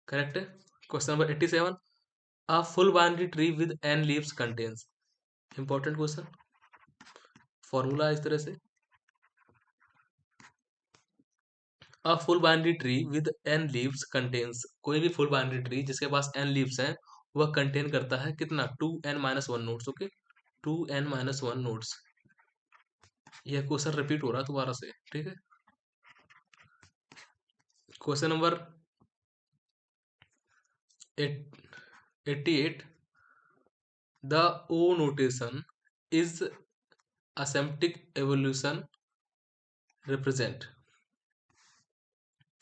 Speaker 1: correct है। Question number 87, a full binary tree with n leaves contains, important question, formula इस तरह से, a full binary tree with n leaves contains, कोई भी full binary tree जिसके पास n leaves हैं वह कंटेन करता है कितना, 2n-1 nodes. Okay, 2n-1 nodes, यह क्वेश्चन रिपीट हो रहा है दोबारा से, ठीक है। Question number 88, the O notation is asymptotic evolution represent,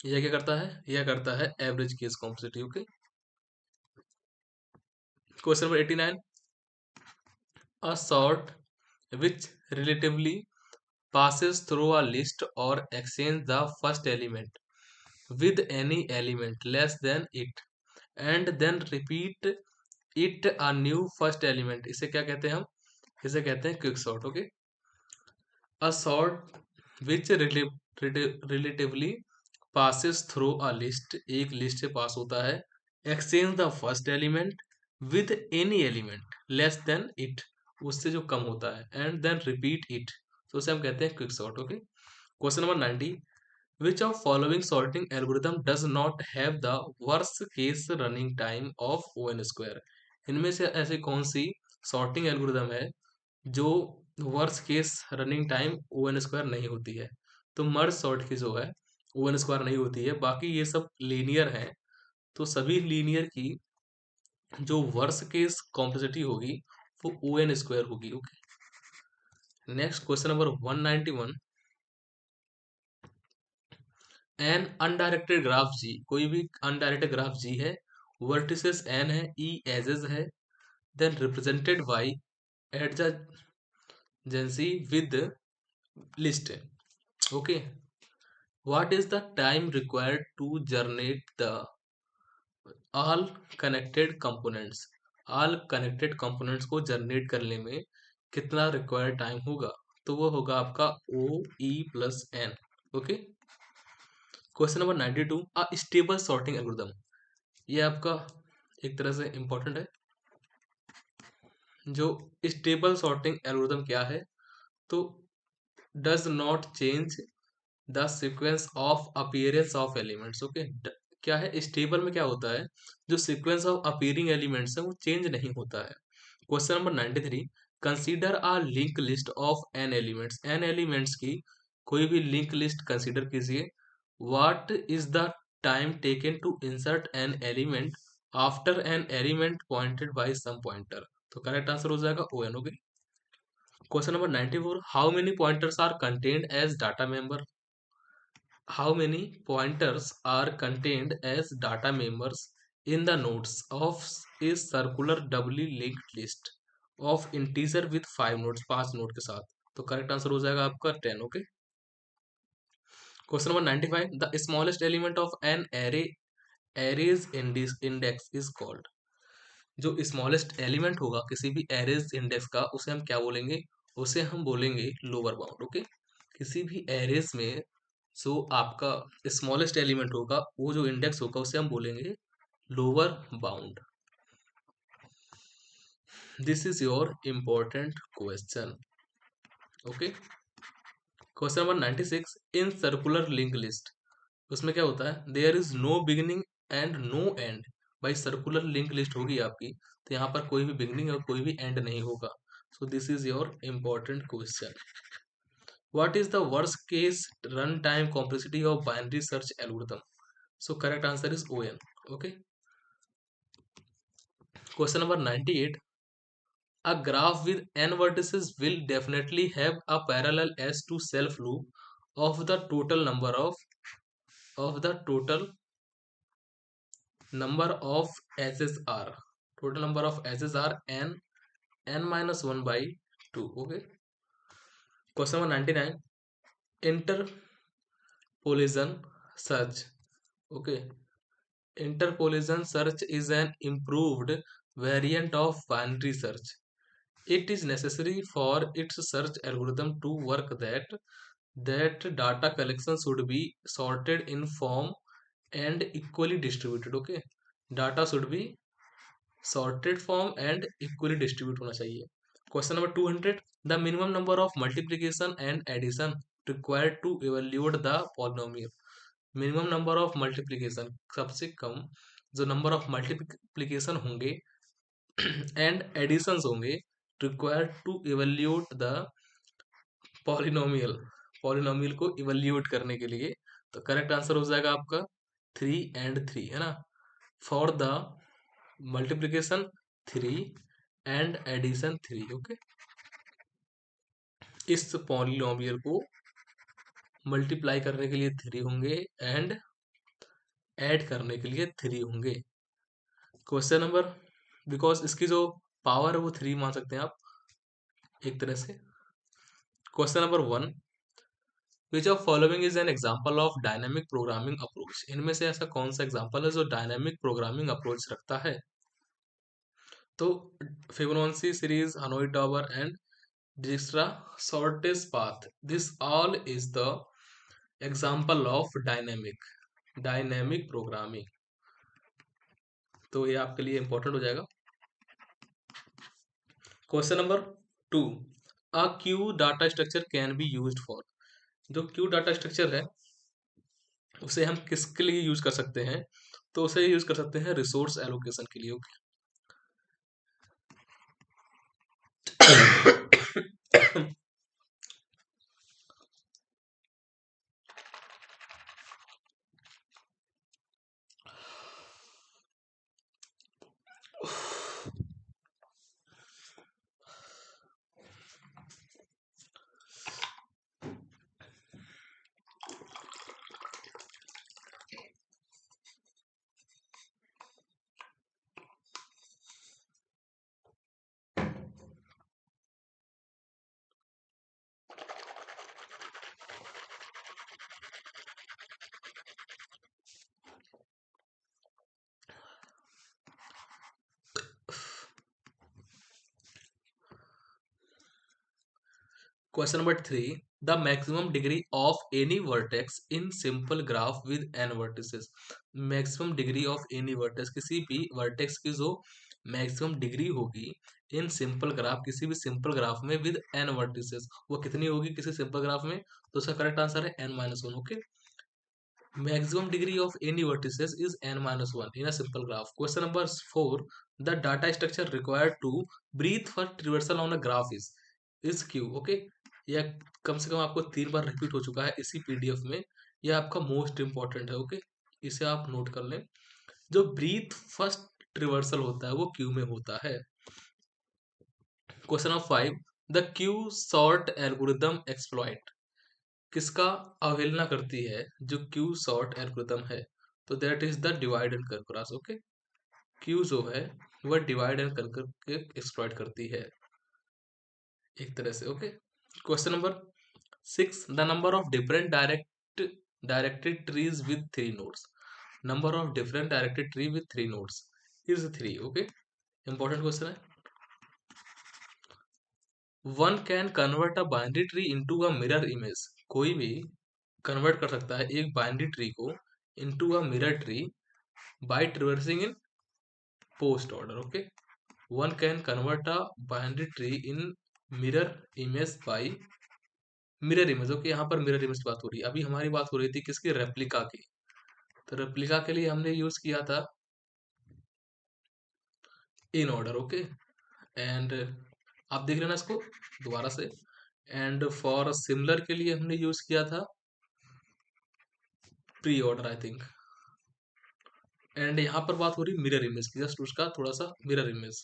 Speaker 1: यह क्या करता है, यह करता है average case complexity. Okay, question number 89, a sort which relatively passes through a list or exchange the first element with any element less than it and then repeat it a new first element, इसे क्या कहते हैं हम, इसे कहते हैं quick sort. Okay, a sort which relatively passes through a list, एक list से पास होता है, exchange the first element with any element less than it, उससे जो कम होता है, and then repeat it, तो उसे हम कहते हैं quick sort. Okay, question number 90, which of following sorting algorithm does not have the worst case running time of O(n) square, इनमें से ऐसी कौन सी सॉर्टिंग एल्गोरिदम है जो worst case running time O(n) square नहीं होती है, तो मर्ज सॉर्ट की जो है O(n) स्क्वायर नहीं होती है, बाकी ये सब लीनियर है, तो सभी लीनियर की जो वर्स्ट केस कॉम्प्लेक्सिटी होगी वो O(n) स्क्वायर होगी। Okay, next question number 191, an undirected graph G, कोई भी अनडायरेक्टेड ग्राफ जी है वर्टिसेस n है, e एजेस है, then represented by adjacency with list है। Okay, what is the time required to generate the all connected components? All connected components को generate करने में कितना रिक्वायर्ड टाइम होगा? तो वो होगा आपका O e plus n. Okay, question number 92, a stable sorting algorithm. ये आपका एक तरह से इंपॉर्टेंट है। जो स्टेबल सॉर्टिंग एल्गोरिथम क्या है? तो does not change the sequence of appearance of elements. Okay, क्या है स्टेबल में? क्या होता है, जो सीक्वेंस ऑफ अपीयरिंग एलिमेंट्स है वो चेंज नहीं होता है। Question number 93, consider a link list of N elements. N elements की कोई भी लिंक लिस्ट कंसीडर कीजिए। What is the time taken to insert an element after an element pointed by some pointer? तो correct answer हो जाएगा O N. Okay, question number 94, how many pointers are contained as data member? How many pointers are contained as data members in the nodes of a circular doubly linked list of integer with 5 nodes, 5 node के साथ? तो correct answer हो जाएगा आपका 10। Okay, question number 95, the smallest element of an arrays index is called. जो smallest element होगा किसी भी एरेज इंडेक्स का, उसे हम क्या बोलेंगे? उसे हम बोलेंगे लोअर बाउंड। ओके, किसी भी एरेज में जो आपका स्मॉलेस्ट एलिमेंट होगा, वो जो इंडेक्स होगा उसे हम बोलेंगे lower bound. This is your important question. Okay, question number 96, in circular link list, उसमें क्या होता है? There is no beginning and no end. भाई सर्कुलर लिंक लिस्ट होगी आपकी, तो यहाँ पर कोई भी बिगिनिंग और कोई भी एंड नहीं होगा। So this is your important question. What is the worst case run time complexity of binary search algorithm? So correct answer is O N. Okay, question number 98, a graph with n vertices will definitely have a parallel s to self loop of the total number of edges are. Total number of edges are n minus 1 by 2. Okay, question number 99, interpolation search. Okay, interpolation search is an improved variant of binary search. It is necessary for its search algorithm to work that data collection should be sorted in form and equally distributed. Okay, data should be sorted form and equally distributed होना चाहिए। Question number 200, the minimum number of multiplication and addition required to evaluate the polynomial. Minimum number of multiplication, सबसे कम जो number of multiplication होंगे and additions होंगे required to evaluate the polynomial, polynomial को evaluate करने के लिए। तो करेक्ट आंसर हो जाएगा आपका 3 and 3, है ना? For the multiplication 3 and addition 3। Okay, इस पॉलिनोमियल को मल्टीप्लाई करने के लिए 3 होंगे एंड ऐड करने के लिए 3 होंगे। क्वेश्चन नंबर, बिकॉज इसकी जो पावर है वो 3 मान सकते हैं आप एक तरह से। Question number 1, which of following is an example of dynamic programming approach? इनमें से ऐसा कौन सा एग्जाम्पल है जो डायनेमिक प्रोग्रामिंग अप्रोच रखता है? तो Fibonacci series, Hanoi tower and Dijkstra shortest path, this all is the example of dynamic programming. तो ये आपके लिए इंपॉर्टेंट हो जाएगा। Question number 2, a queue data structure can be used for. जो क्यू डाटा स्ट्रक्चर है उसे हम किसके लिए यूज कर सकते हैं? तो उसे यूज कर सकते हैं रिसोर्स एलोकेशन के लिए। Question number 3, the maximum degree of any vertex in simple graph with N vertices. Maximum degree of any vertex, किसी भी वर्टेक्स की जो मैक्सिमम डिग्री होगी इन सिंपल ग्राफ, किसी भी सिंपल ग्राफ में विद एन वर्टिसेस, वो कितनी होगी किसी सिंपल ग्राफ में? तो उसका करेक्ट आंसर है n-1। Okay, maximum degree of any vertices is n-1 in a simple graph. Question number 4, the data structure required to breathe for traversal on a graph is q। Okay, यह कम से कम आपको 3 बार repeat हो चुका है इसी PDF में, यह आपका मोस्ट इंपॉर्टेंट है। ओके, इसे आप नोट कर लें। जो ब्रीथ फर्स्ट ट्रिवर्सल होता है वो क्यू में होता है। Question number 5, the Q sort algorithm exploit किसका अवहेलना करती है? जो क्यू सॉर्ट एल्गोरिथम है, तो that is the divide and कंकर। ओके, क्यू जो है वह डिवाइड एंड कंकर के एक्सप्लॉइट करती है एक तरह से। Okay, question number 6, the number of different directed trees with 3 nodes. Number of different directed tree with 3 nodes is 3। Okay, important question है। One can convert a binary tree into a mirror image. कोई भी convert कर सकता है एक binary tree को into a mirror tree by traversing in postorder. Okay, one can convert a binary tree in mirror image bye mirror image. Okay, यहाँ पर mirror image की बात हो रही है। अभी हमारी बात हो रही थी किसकी? रेप्लिका की। तो रेप्लिका के लिए हमने यूज किया था इन ऑर्डर। ओके, एंड आप देख लेना इसको दोबारा से। एंड फॉर सिमिलर के लिए हमने यूज किया था pre order I think. And यहाँ पर बात हो रही मिरर इमेज की, जस्ट उसका थोड़ा सा मिरर इमेज।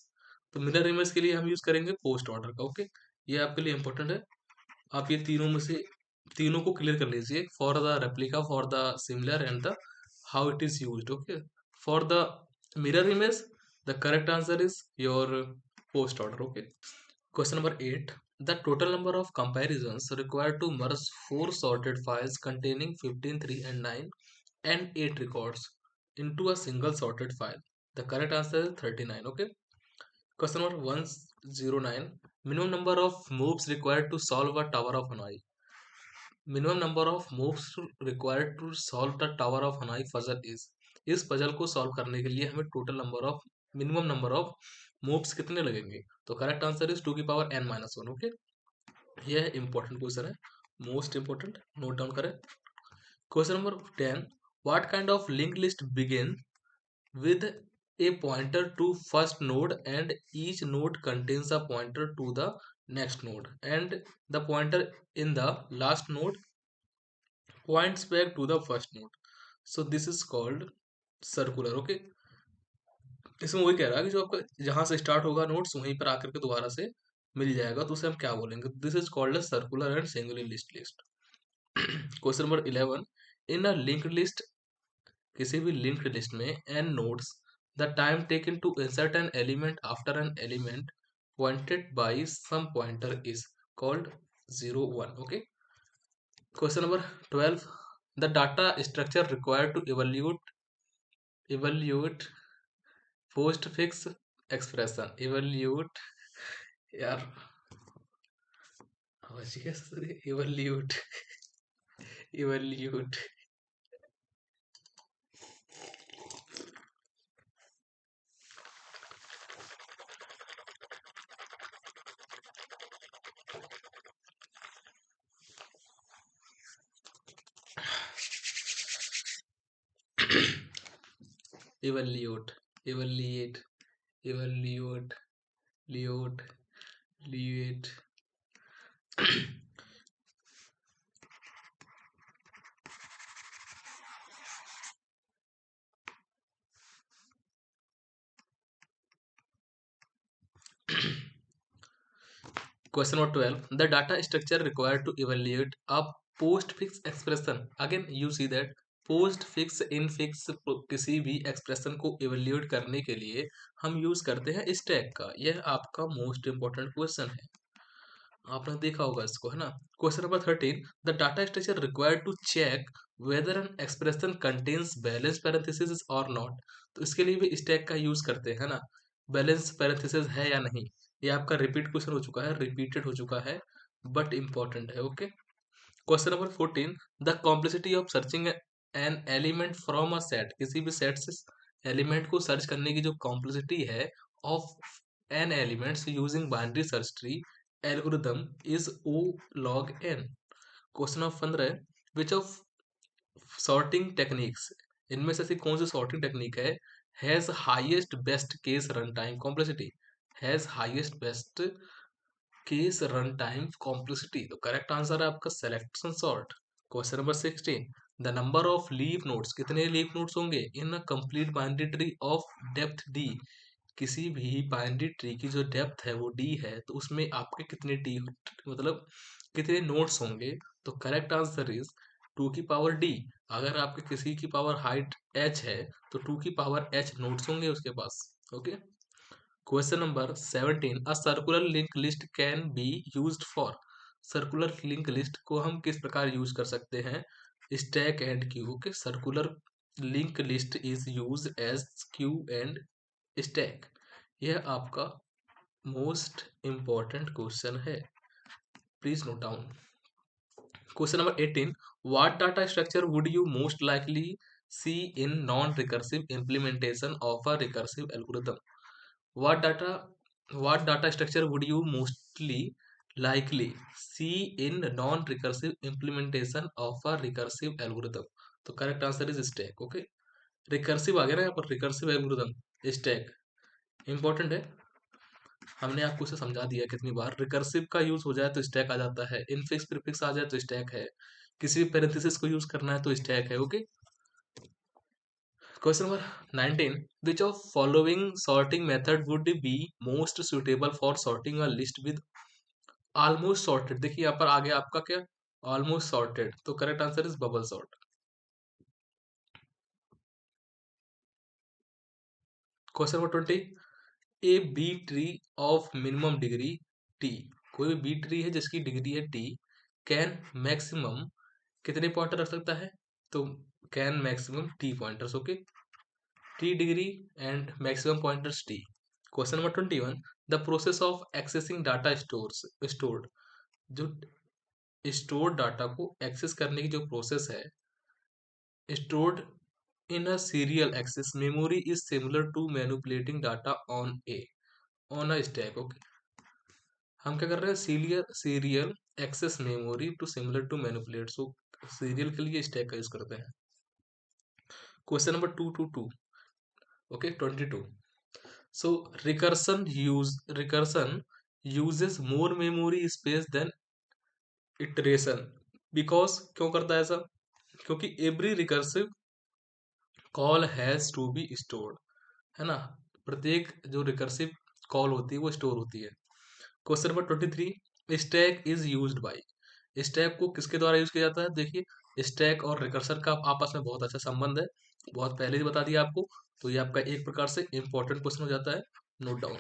Speaker 1: तो मिरर इमेज के लिए हम यूज करेंगे पोस्ट ऑर्डर का। ओके, ये आपके लिए इंपॉर्टेंट है। आप ये तीनों में से तीनों को क्लियर कर लीजिए, for the replica, for the similar and the how it is used. Okay, for the mirror image the correct answer is your post order. Okay, question number 8, the total number of comparisons required to merge 4 sorted files containing 15, 3 and 9 and 8 records into a single sorted file. The correct answer is 39. Okay, question number 109, minimum number of moves required to solve a tower of Hanoi. Minimum number of moves required to solve the tower of Hanoi puzzle is। इस puzzle को solve करने के लिए हमें total number of minimum number of moves कितने लगेंगे? तो correct answer is 2n-1। Okay, यह इंपॉर्टेंट क्वेश्चन है, मोस्ट इंपॉर्टेंट, नोट डाउन करें। Question number 10, what kind of link list begin with a pointer to first node and each node contains a pointer to the next node and the pointer in the last node points back to the first node. So this is called circular. Okay, इसमें वही कह रहा है कि जो आपका जहां से स्टार्ट होगा नोट्स वहीं पर आकर के दोबारा से मिल जाएगा, तो उसे हम क्या बोलेंगे? This is called a circular and singular list. Question number 11, in a linked list, किसी भी लिंक्ड लिस्ट में n nodes, the time taken to insert an element after an element pointed by some pointer is called 0, 1। Okay, question number 12, the data structure required to evaluate postfix expression. Evaluate, यार evaluate evaluate evaluate evaluate evaluate लियोट लिएट। Question number 12, the data structure required to evaluate a postfix expression। Again you see that postfix infix किसी भी expression को evaluate करने के लिए हम यूज करते हैं स्टैक का। यह आपका मोस्ट इंपॉर्टेंट क्वेश्चन है, आपने देखा होगा इसको, है ना। Question number 13, the data structure required to check whether an expression contains balance parenthesis और नॉट। तो इसके लिए भी स्टैक का यूज करते हैं ना, बैलेंस पैरेंथेसिस है या नहीं। ये आपका रिपीट क्वेश्चन हो चुका है, रिपीटेड हो चुका है, बट इम्पोर्टेंट है। Okay, question number 14, the complexity of searching an element from a set, किसी भी सेट से एलिमेंट को सर्च करने की जो कॉम्प्लेक्सिटी है of N elements using binary search tree algorithm is O log n. Question of 15, which of sorting techniques, इनमें से ऐसी कौन सी सॉर्टिंग टेक्निक है has highest best case run time complexity, has highest best case run time complexity. तो correct answer है आपका selection sort. Question number 16, the number of leaf nodes, कितने लीफ नोड्स होंगे in a complete binary tree of depth D, किसी भी binary tree की जो depth है वो डी है, तो उसमें आपके कितने डी मतलब कितने नोड्स होंगे। तो करेक्ट आंसर इज 2 की पावर डी। अगर आपके किसी की पावर हाइट एच है तो 2 की पावर एच नोड्स होंगे उसके पास। Okay, question number 17, a circular link list can be used for, circular link list को हम किस प्रकार यूज कर सकते हैं, stack and queue. Okay, circular link list is use as queue and stack. यह आपका मोस्ट इंपॉर्टेंट क्वेश्चन है, please note down. Question number 18, what data structure would you most likely see in non recursive implementation of a recursive algorithm, what data what data structure would you mostly likely see in non-recursive implementation of a recursive algorithm। तो correct answer is stack. Okay, recursive आ गया ना यहाँ पर, recursive algorithm stack important है, हमने आपको उसे समझा दिया कितनी बार। रिकर्सिव का यूज हो जाए तो स्टैक आ जाता है, इनफिक्स प्रीफिक्स आ जाए तो स्टैक है, किसी भी पैरेंथेसिस को यूज करना है तो स्टैक है। Okay, question number 19, which of following sorting method would be most suitable for sorting a list with almost sorted। देखिए यहाँ पर आगे आपका क्या, almost sorted, तो correct answer is bubble sort. Question number 20, a B tree of minimum degree T, कोई B tree है जिसकी डिग्री है टी, कैन मैक्सिमम कितने पॉइंटर रख सकता है, तो can maximum T pointers. Okay, T degree and maximum pointers T. Question number 21, the process of accessing data stored, जो स्टोर्ड डाटा को एक्सेस करने की जो प्रोसेस है, stored in a serial access memory is similar to manipulating data on a stack. Okay, हम क्या कर रहे हैं, serial serial access memory to similar to manipulate, so serial के लिए स्टैक का यूज करते हैं। Question number 222, okay 22, so recursion uses more memory space than iteration, because क्यों करता है ऐसा, क्योंकि every recursive call has to be stored, है ना, प्रत्येक जो रिकर्सिव कॉल होती है वो स्टोर होती है। Question number 23, stack is used by, stack को किसके द्वारा यूज किया जाता है। देखिए स्टैक और रिकर्सर का आपस में बहुत अच्छा संबंध है, बहुत पहले ही बता दिया आपको, तो ये आपका एक प्रकार से इंपॉर्टेंट क्वेश्चन हो जाता है, note down.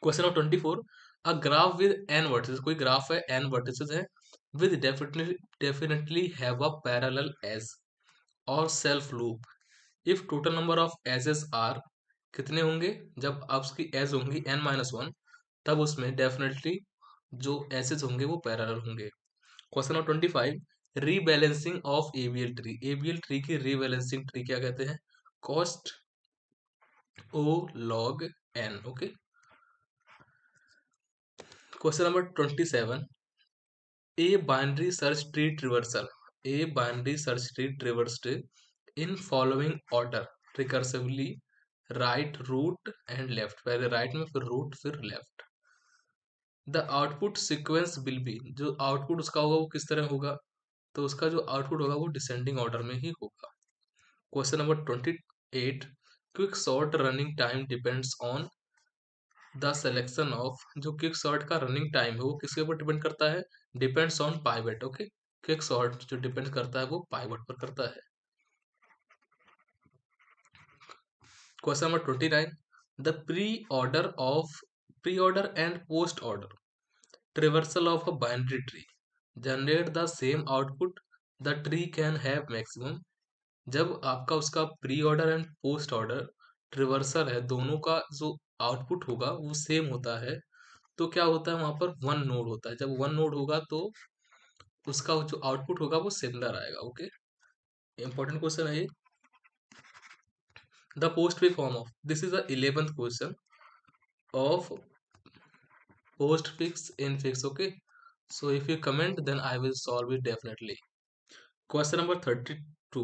Speaker 1: Question number 24, a graph with N vertices, कोई ग्राफ है एन वर्टिसेस है, with definitely have a parallel edge और self loop, if total number of edges are, कितने होंगे जब आप उसकी एज होंगी n-1, तब उसमें डेफिनेटली जो एजेस होंगे वो पैरेलल होंगे। Question number 25, rebalancing of ABL tree, ABL tree की रीबैलेंसिंग ट्री क्या कहते हैं, cost O log N. Okay, question number 27, a binary search tree traversal, a binary search tree traversed in following order recursively, right root and left, पहले right में फिर root फिर left. The output sequence will be, जो output उसका होगा वो किस तरह होगा, तो उसका जो आउटपुट होगा वो डिसेंडिंग ऑर्डर में ही होगा। Question number 28, quick sort running time depends on the selection of, जो क्विक सॉर्ट का रनिंग टाइम है वो किसके ऊपर डिपेंड करता है, depends on pivot. Okay, quick sort जो डिपेंड करता है वो पाइवट पर करता है। Question number 29, the preorder and postorder traversal of a binary tree generate the same output, the tree can have maximum, जब आपका उसका pre order and postorder traversal है, दोनों का जो आउटपुट होगा वो सेम होता है, तो क्या होता है, वहां पर वन नोड होता है। जब वन नोड होगा तो उसका जो आउटपुट होगा वो सिमिलर आएगा। ओके, इंपॉर्टेंट क्वेश्चन है ये। The postfix form of, this is the 11th question of post fix in fix. Okay, so if you comment then I will solve it definitely. Question number 32.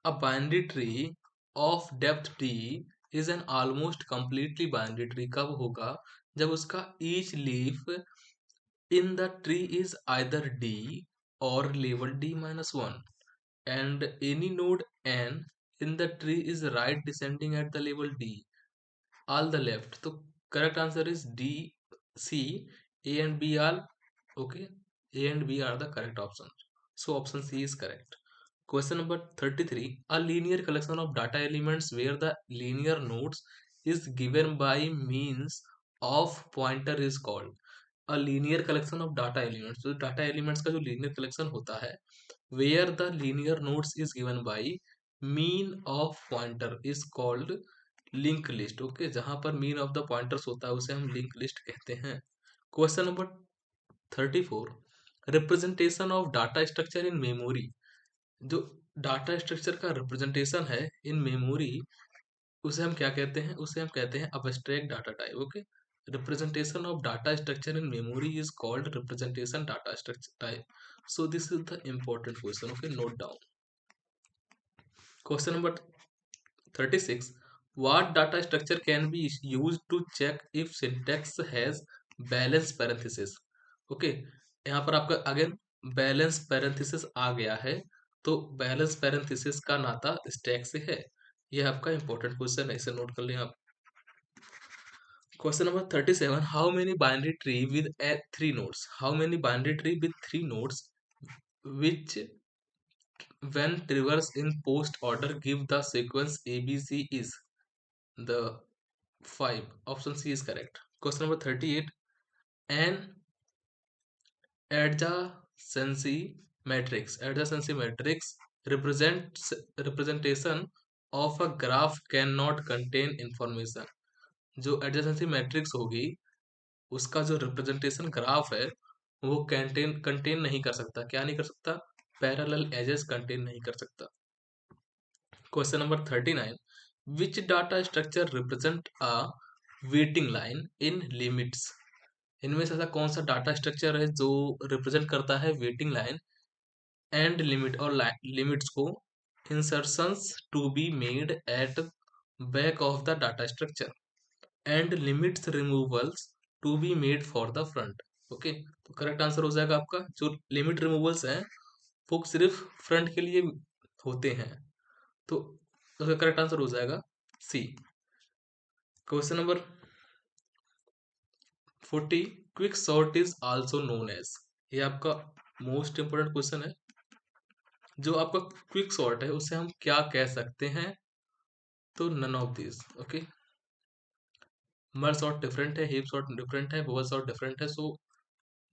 Speaker 1: A binary tree of depth d is an almost completely binary tree कब होगा, जब उसका each leaf in the tree is either d or labeled d minus 1 and any node n in the tree is right descending at the label d all the left. तो correct answer is D, C, A and B are okay. A and B are the correct options. So option C is correct. Question number 33. A linear collection of data elements where the linear nodes is given by means of pointer is called. A linear collection of data elements. तो data elements का जो linear collection होता है where the linear nodes is given by mean of pointer is called link list. Okay, जहां पर mean of the pointers होता है उसे हम लिंक लिस्ट कहते हैं। Question number 34। Representation of data structure in memory, जो डाटा स्ट्रक्चर का रिप्रेजेंटेशन है इन मेमोरी उसे हम क्या कहते हैं, उसे हम कहते हैं abstract data type. Okay, representation of data structure in memory is called representation data structure type. So this is the important question. Okay, note down. Question number 36. What data structure can be used to check if syntax has balance parenthesis? Okay, यहाँ पर आपका again balance parenthesis आ गया है, तो balance parenthesis का नाता stack से है। यह आपका इंपॉर्टेंट क्वेश्चन है, इसे नोट कर लें आप। Question number 37. How many binary tree with 3 nodes? How many binary tree with 3 nodes which when traversed in post order give the sequence ABC is the 5. Option C is correct. Question number 38. An adjacency matrix represents representation of a graph cannot contain information. जो adjacency matrix होगी उसका जो representation graph है वो contain नहीं कर सकता। क्या नहीं कर सकता? Parallel edges contain नहीं कर सकता। Question number 39. Which data structure represent a waiting line in limits? इनमें से ऐसा कौन सा डाटा स्ट्रक्चर है जो रिप्रेजेंट करता है वेटिंग लाइन एंड लिमिट और लिमिट्स को insertions to be made at back of the data structure and limits removals to be made for the front. Okay, तो करेक्ट आंसर हो जाएगा आपका जो लिमिट रिमूवल्स हैं वो सिर्फ फ्रंट के लिए होते हैं, तो उसका करेक्ट आंसर हो जाएगा C. Question number 40. Quick sort is also known as, ये आपका मोस्ट इंपोर्टेंट क्वेश्चन है। जो आपका क्विक सॉर्ट है उसे हम क्या कह सकते हैं, तो none of this. Okay, merge sort different है, हीप सॉर्ट डिफरेंट है, बबल सॉर्ट डिफरेंट है, so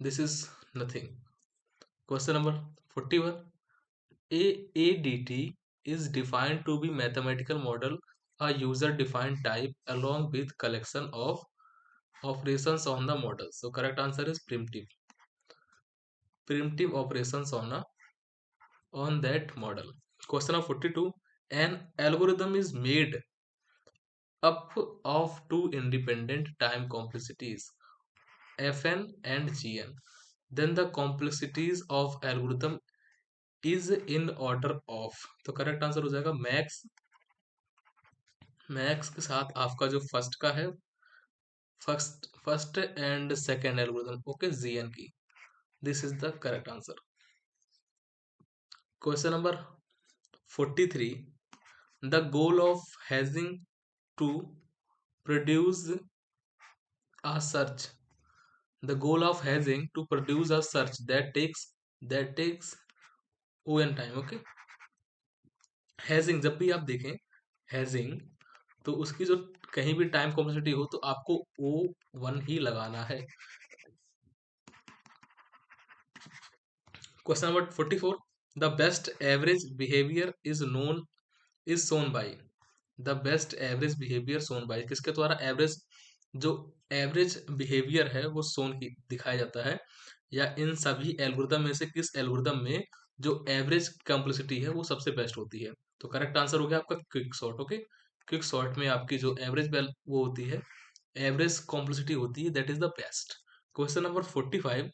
Speaker 1: this is nothing. Question number 41. AADT is defined to be mathematical model a user defined type along with collection of operations on the model. So correct answer is primitive operations on that model. Question of 42. An algorithm is made up of two independent time complexities fn and gn. Then the complexities of algorithm is in order of, तो correct answer हो जाएगा max के साथ आपका जो first का है first and second algorithm. Okay, GN की, this is the correct answer. Question number 43. The goal of hashing to produce a search, the goal of hazing to produce a search that takes on time. Okay, hedging जब भी आप देखें hedging तो उसकी जो कहीं भी टाइम कॉम्प्लेक्सिटी हो तो आपको O1 ही लगाना है। Question number 44. The best average behaviour is shown by, the best average behaviour shown by, किसके द्वारा एवरेज जो एवरेज बिहेवियर है वो सोन दिखाया जाता है, या इन सभी एल्गोरिदम में से किस एल्गोरिदम में जो एवरेज कॉम्प्लेक्सिटी है वो सबसे बेस्ट होती है। तो करेक्ट आंसर हो गया आपका quick sort. Okay, quick sort में आपकी जो एवरेज वो होती है, एवरेज कॉम्प्लेक्सिटी होती है, that is the best. Question number 45,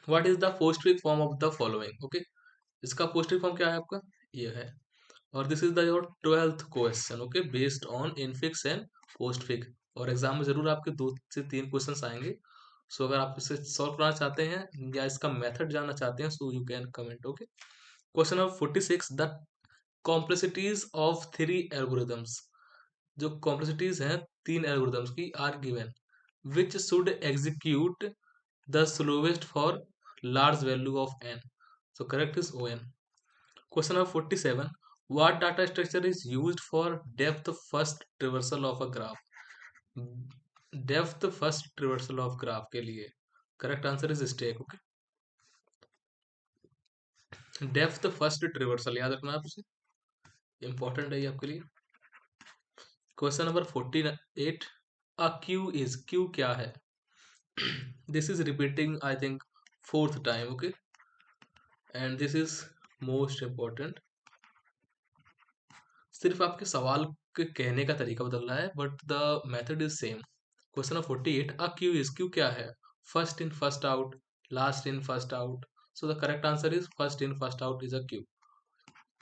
Speaker 1: what is the postfix form of the following. Okay, इसका पोस्टफिक फॉर्म क्या है आपका, ये है। और this is the your 12th question. Okay, based on infix and postfix. और एग्जाम में जरूर आपके 2 से 3 क्वेश्चंस आएंगे। सो अगर आप इसे सॉल्व करना चाहते हैं या इसका मेथड जानना चाहते हैं, so you can comment. Okay, question number 46, the complexities of 3 algorithms. जो कॉम्प्लेक्सिटीज हैं 3 एल्गोरिदम्स की are given, which should execute the slowest for large value of n। So correct is O n। Question number 47, what data structure is used for depth first traversal of a graph? Depth first traversal of graph के लिए correct answer is stack। okay, depth first traversal याद रखना आप उसे, important है ये आपके लिए। Question number 48, a queue is, queue क्या है? This is repeating I think 4th time। okay, and this is most important। सिर्फ आपके सवाल के कहने का तरीका बदल रहा है, but the method is same. Question of 48, a Q is, Q क्या है? First in first out, last in first out. So the correct answer is first in first out is a Q.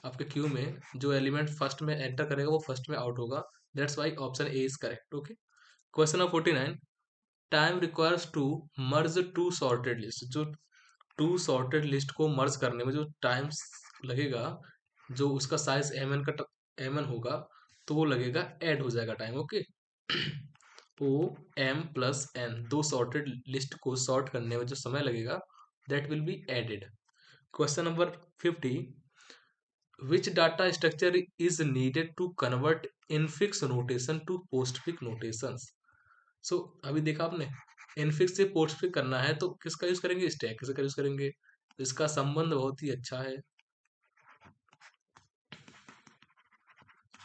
Speaker 1: आपके Q में जो element first में enter करेगा वो first में out होगा, that's why option A is correct. Okay, question of 49, time requires to merge two sorted list. जो two sorted list को मर्ज करने में जो टाइम लगेगा, जो उसका साइज एम एन होगा, तो वो लगेगा, ऐड हो जाएगा time. Okay, O M plus N, दो सॉर्टेड लिस्ट को सॉर्ट करने में जो समय लगेगा, that will be added. Question number 50, which data structure is needed to convert infix notation to postfix notations. So अभी देखा आपने, इनफिक्स से पोस्टफिक करना है तो किसका यूज करेंगे, स्टैक का यूज करेंगे। इसका संबंध बहुत ही अच्छा है,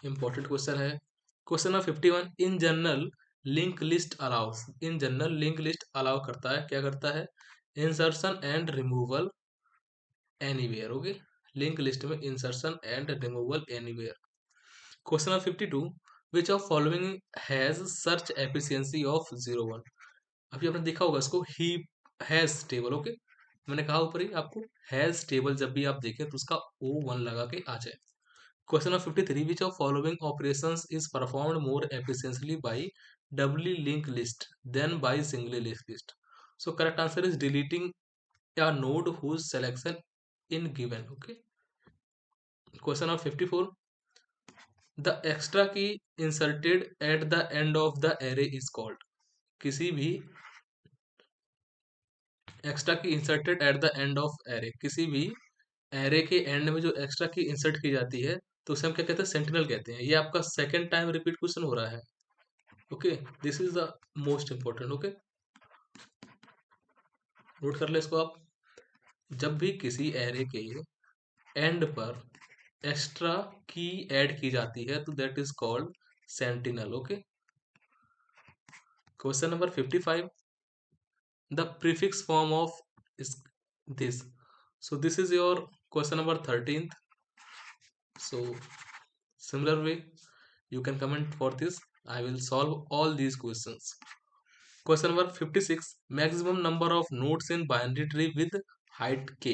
Speaker 1: इंपॉर्टेंट क्वेश्चन है। Question number 51, in general link list allows, in general link list allow करता है, क्या करता है? Insertion and removal anywhere. Okay, link list में insertion and removal anywhere. Question number 52, which of following has search efficiency of 01। अभी आपने देखा होगा इसको, ही हैज टेबल। ओके, मैंने कहा ऊपर ही आपको, हैज टेबल जब भी आप देखें तो उसका O1 लगा के आ जाए। Question of 53, which of following operations is performed more efficiently by doubly linked list than by singly linked list? So correct answer is deleting a node whose selection in given। Okay. Question of 54, the extra key inserted at the end of the array is called। किसी भी extra key inserted at the end of array, किसी भी array के and में जो extra की insert की जाती है तो उसे हम क्या कहते हैं, सेंटिनल कहते हैं। ये आपका सेकंड टाइम रिपीट क्वेश्चन हो रहा है। Okay, this is the most important. Okay, note कर ले इसको आप। जब भी किसी एरे के एंड पर एक्स्ट्रा की ऐड की जाती है तो that is called sentinel. Okay, question number 55, the prefix form of this. So this is your question number 13th। So similar way you can comment for this, I will solve all these questions। Question number 56, maximum number of nodes in binary tree with height k।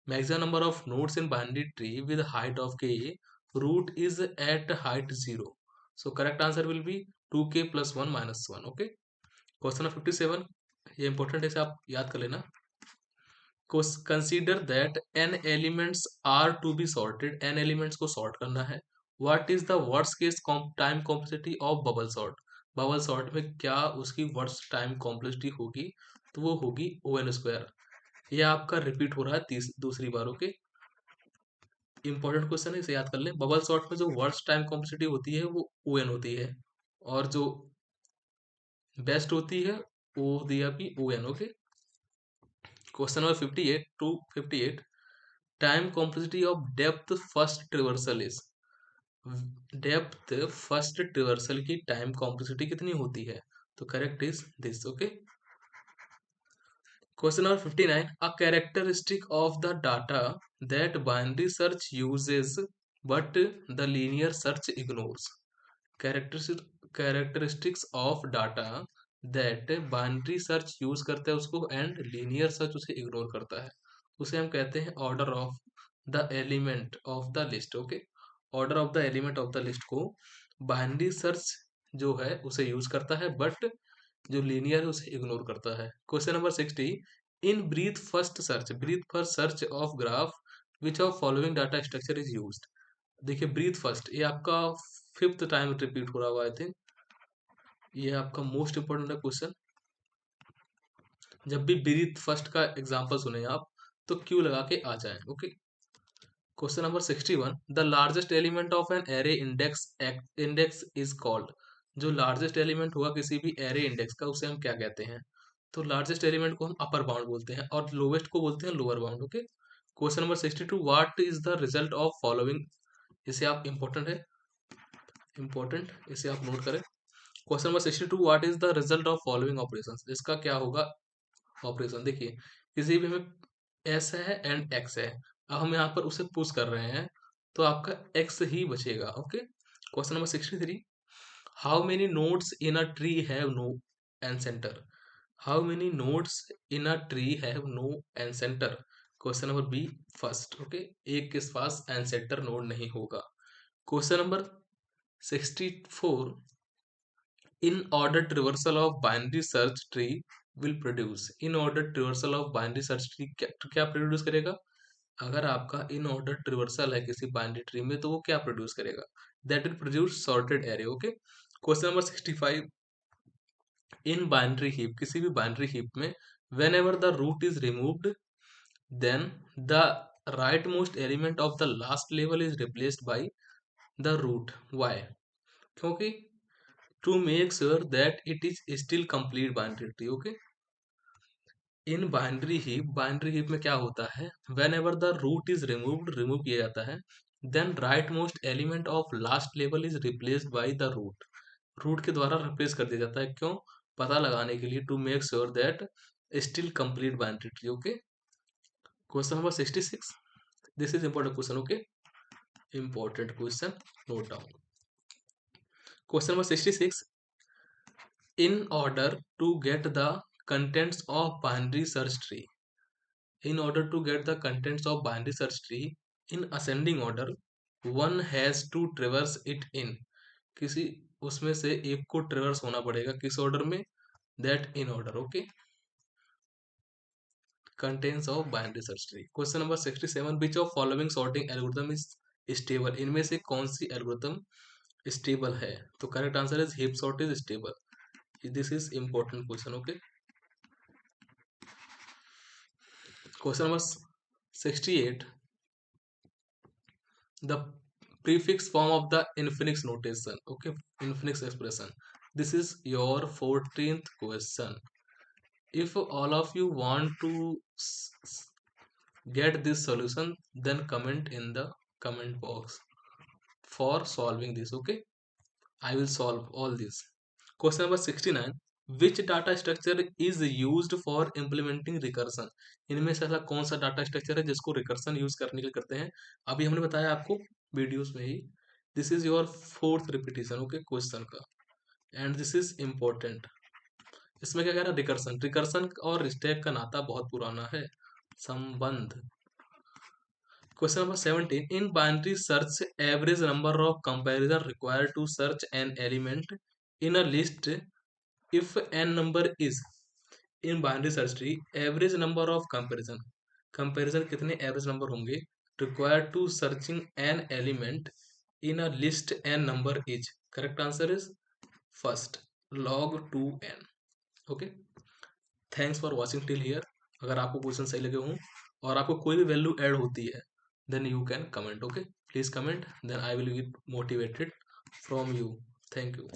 Speaker 1: Maximum number of nodes in binary tree with height of k, root is at height 0। So correct answer will be 2k plus 1 minus 1। Okay, question number 57, ये important है, इसे आप याद कर लेना। Consider that n elements are to be sorted, n elements को sort करना है। What is the worst case time complexity of bubble sort. Bubble sort में क्या उसकी वर्स्ट टाइम कॉम्प्लेक्सिटी होगी, तो वो होगी O(n²। ये आपका रिपीट हो रहा है दूसरी बार। ओके, इंपॉर्टेंट क्वेश्चन है, इसे याद कर लें। बबल सॉर्ट में जो वर्स्ट टाइम कॉम्प्लेक्सिटी होती है वो O(n) होती है, और जो बेस्ट होती है वो होती है आपकी O(n). Okay, question number 58 to 58, time complexity of depth first traversal is. Depth first traversal की टाइम कॉम्प्लेक्सिटी कितनी होती है? तो correct is this. Okay, question number 59, a characteristic of the data that binary search uses but the linear search ignores. Characteristics of data that binary search use करता है उसको and linear search उसे ignore करता है, उसे हम कहते हैं order of the element of the list. Okay, order of the element of the list को बाइनरी सर्च जो है उसे यूज करता है, बट जो लीनियर है उसे इग्नोर करता है। Question number 60, in breadth first search of graph which of following data structure is used. देखिए ब्रीथ फर्स्ट ये आपका फिफ्थ टाइम रिपीट हो रहा हुआ, आई थिंक ये आपका मोस्ट इंपोर्टेंट है क्वेश्चन। जब भी ब्रीथ फर्स्ट का एग्जांपल सुने आप तो क्यू लगा के आ जाएं। Okay, question number 61, the largest element of an array index is called. जो लार्जेस्ट एलिमेंट होगा किसी भी एरे इंडेक्स का उसे हम क्या कहते हैं? तो लार्जेस्ट एलिमेंट को हम अपर बाउंड बोलते हैं और लोवेस्ट को बोलते हैं lower bound. Okay, question number 62, what is the result of following. इसे आप इंपॉर्टेंट है, इंपॉर्टेंट इसे आप नोट करें। Question number 62, what is the result of following operations. इसका क्या होगा ऑपरेशन? देखिए किसी भी में एस है एंड एक्स है, अब हम यहाँ पर उसे पुश कर रहे हैं तो आपका एक्स ही बचेगा। Okay, question number 63, how many nodes in a tree have no ancestor. How many nodes in a tree have no ancestor. Question number B first. Okay, एक के पास एंड सेंटर नोड नहीं होगा। Question number 64, in order traversal of binary search tree will produce। in order traversal of binary search tree क्या produce करेगा? अगर आपका in order traversal है किसी बाइनरी ट्री में तो वो क्या प्रोड्यूस करेगा? That will produce sorted array. Okay, question number 65, in binary heap किसी भी बाइनरी हीप में whenever the root is removed then the right most element of the last level is replaced by the root. Why? क्योंकि to make sure that it is still complete binary tree। okay, in binary heap में क्या होता है? Whenever the root is remove किया जाता है then right most element of last level is replaced by the root. Root के द्वारा replace कर दिया जाता है, क्यों? पता लगाने के लिए, to make sure that still complete binary tree. Okay, question number 66, this is important question. Okay, important question, note down. Question number 66, in order to get the contents of binary search tree, in order to get the contents of binary search tree in ascending order one has to traverse it in। किसी उसमें से एक को ट्रेवर्स होना पड़ेगा, किस order में? That in order. Okay, contents of binary search tree. Question number 67, which of following sorting algorithm is stable. इनमें से कौन सी एल्गोरिथम स्टेबल है? तो correct answer is heap sort is stable. This is important question. Okay, question number 68, the prefix form of the infinix notation। okay, infinix expression, this is your 14th question। if all of you want to get this solution then comment in the comment box for solving this। okay, I will solve all this। question number 69, which data structure is used for implementing recursion। इनमें से ऐसा कौन सा data structure है जिसको recursion use करने के लिए करते हैं? अभी हमने बताया आपको वीडियोस में ही। This is your fourth repetition. Okay, question का, एंड दिस इज इम्पोर्टेंट। इसमें क्या कह रहा है? रिकर्सन। रिकर्सन और स्टैक का नाता बहुत पुराना है, संबंध। Question number 17, in binary search average number of comparison required to search an element in a list if n number is। in binary search tree average number of comparison कितने average number होंगे required to searching an element in a list n number is। correct answer is first, log 2n। okay, thanks for watching till here। अगर आपको question सही लगे हों और आपको कोई भी वैल्यू ऐड होती है then you can comment। okay, please comment, then I will get motivated from you। thank you।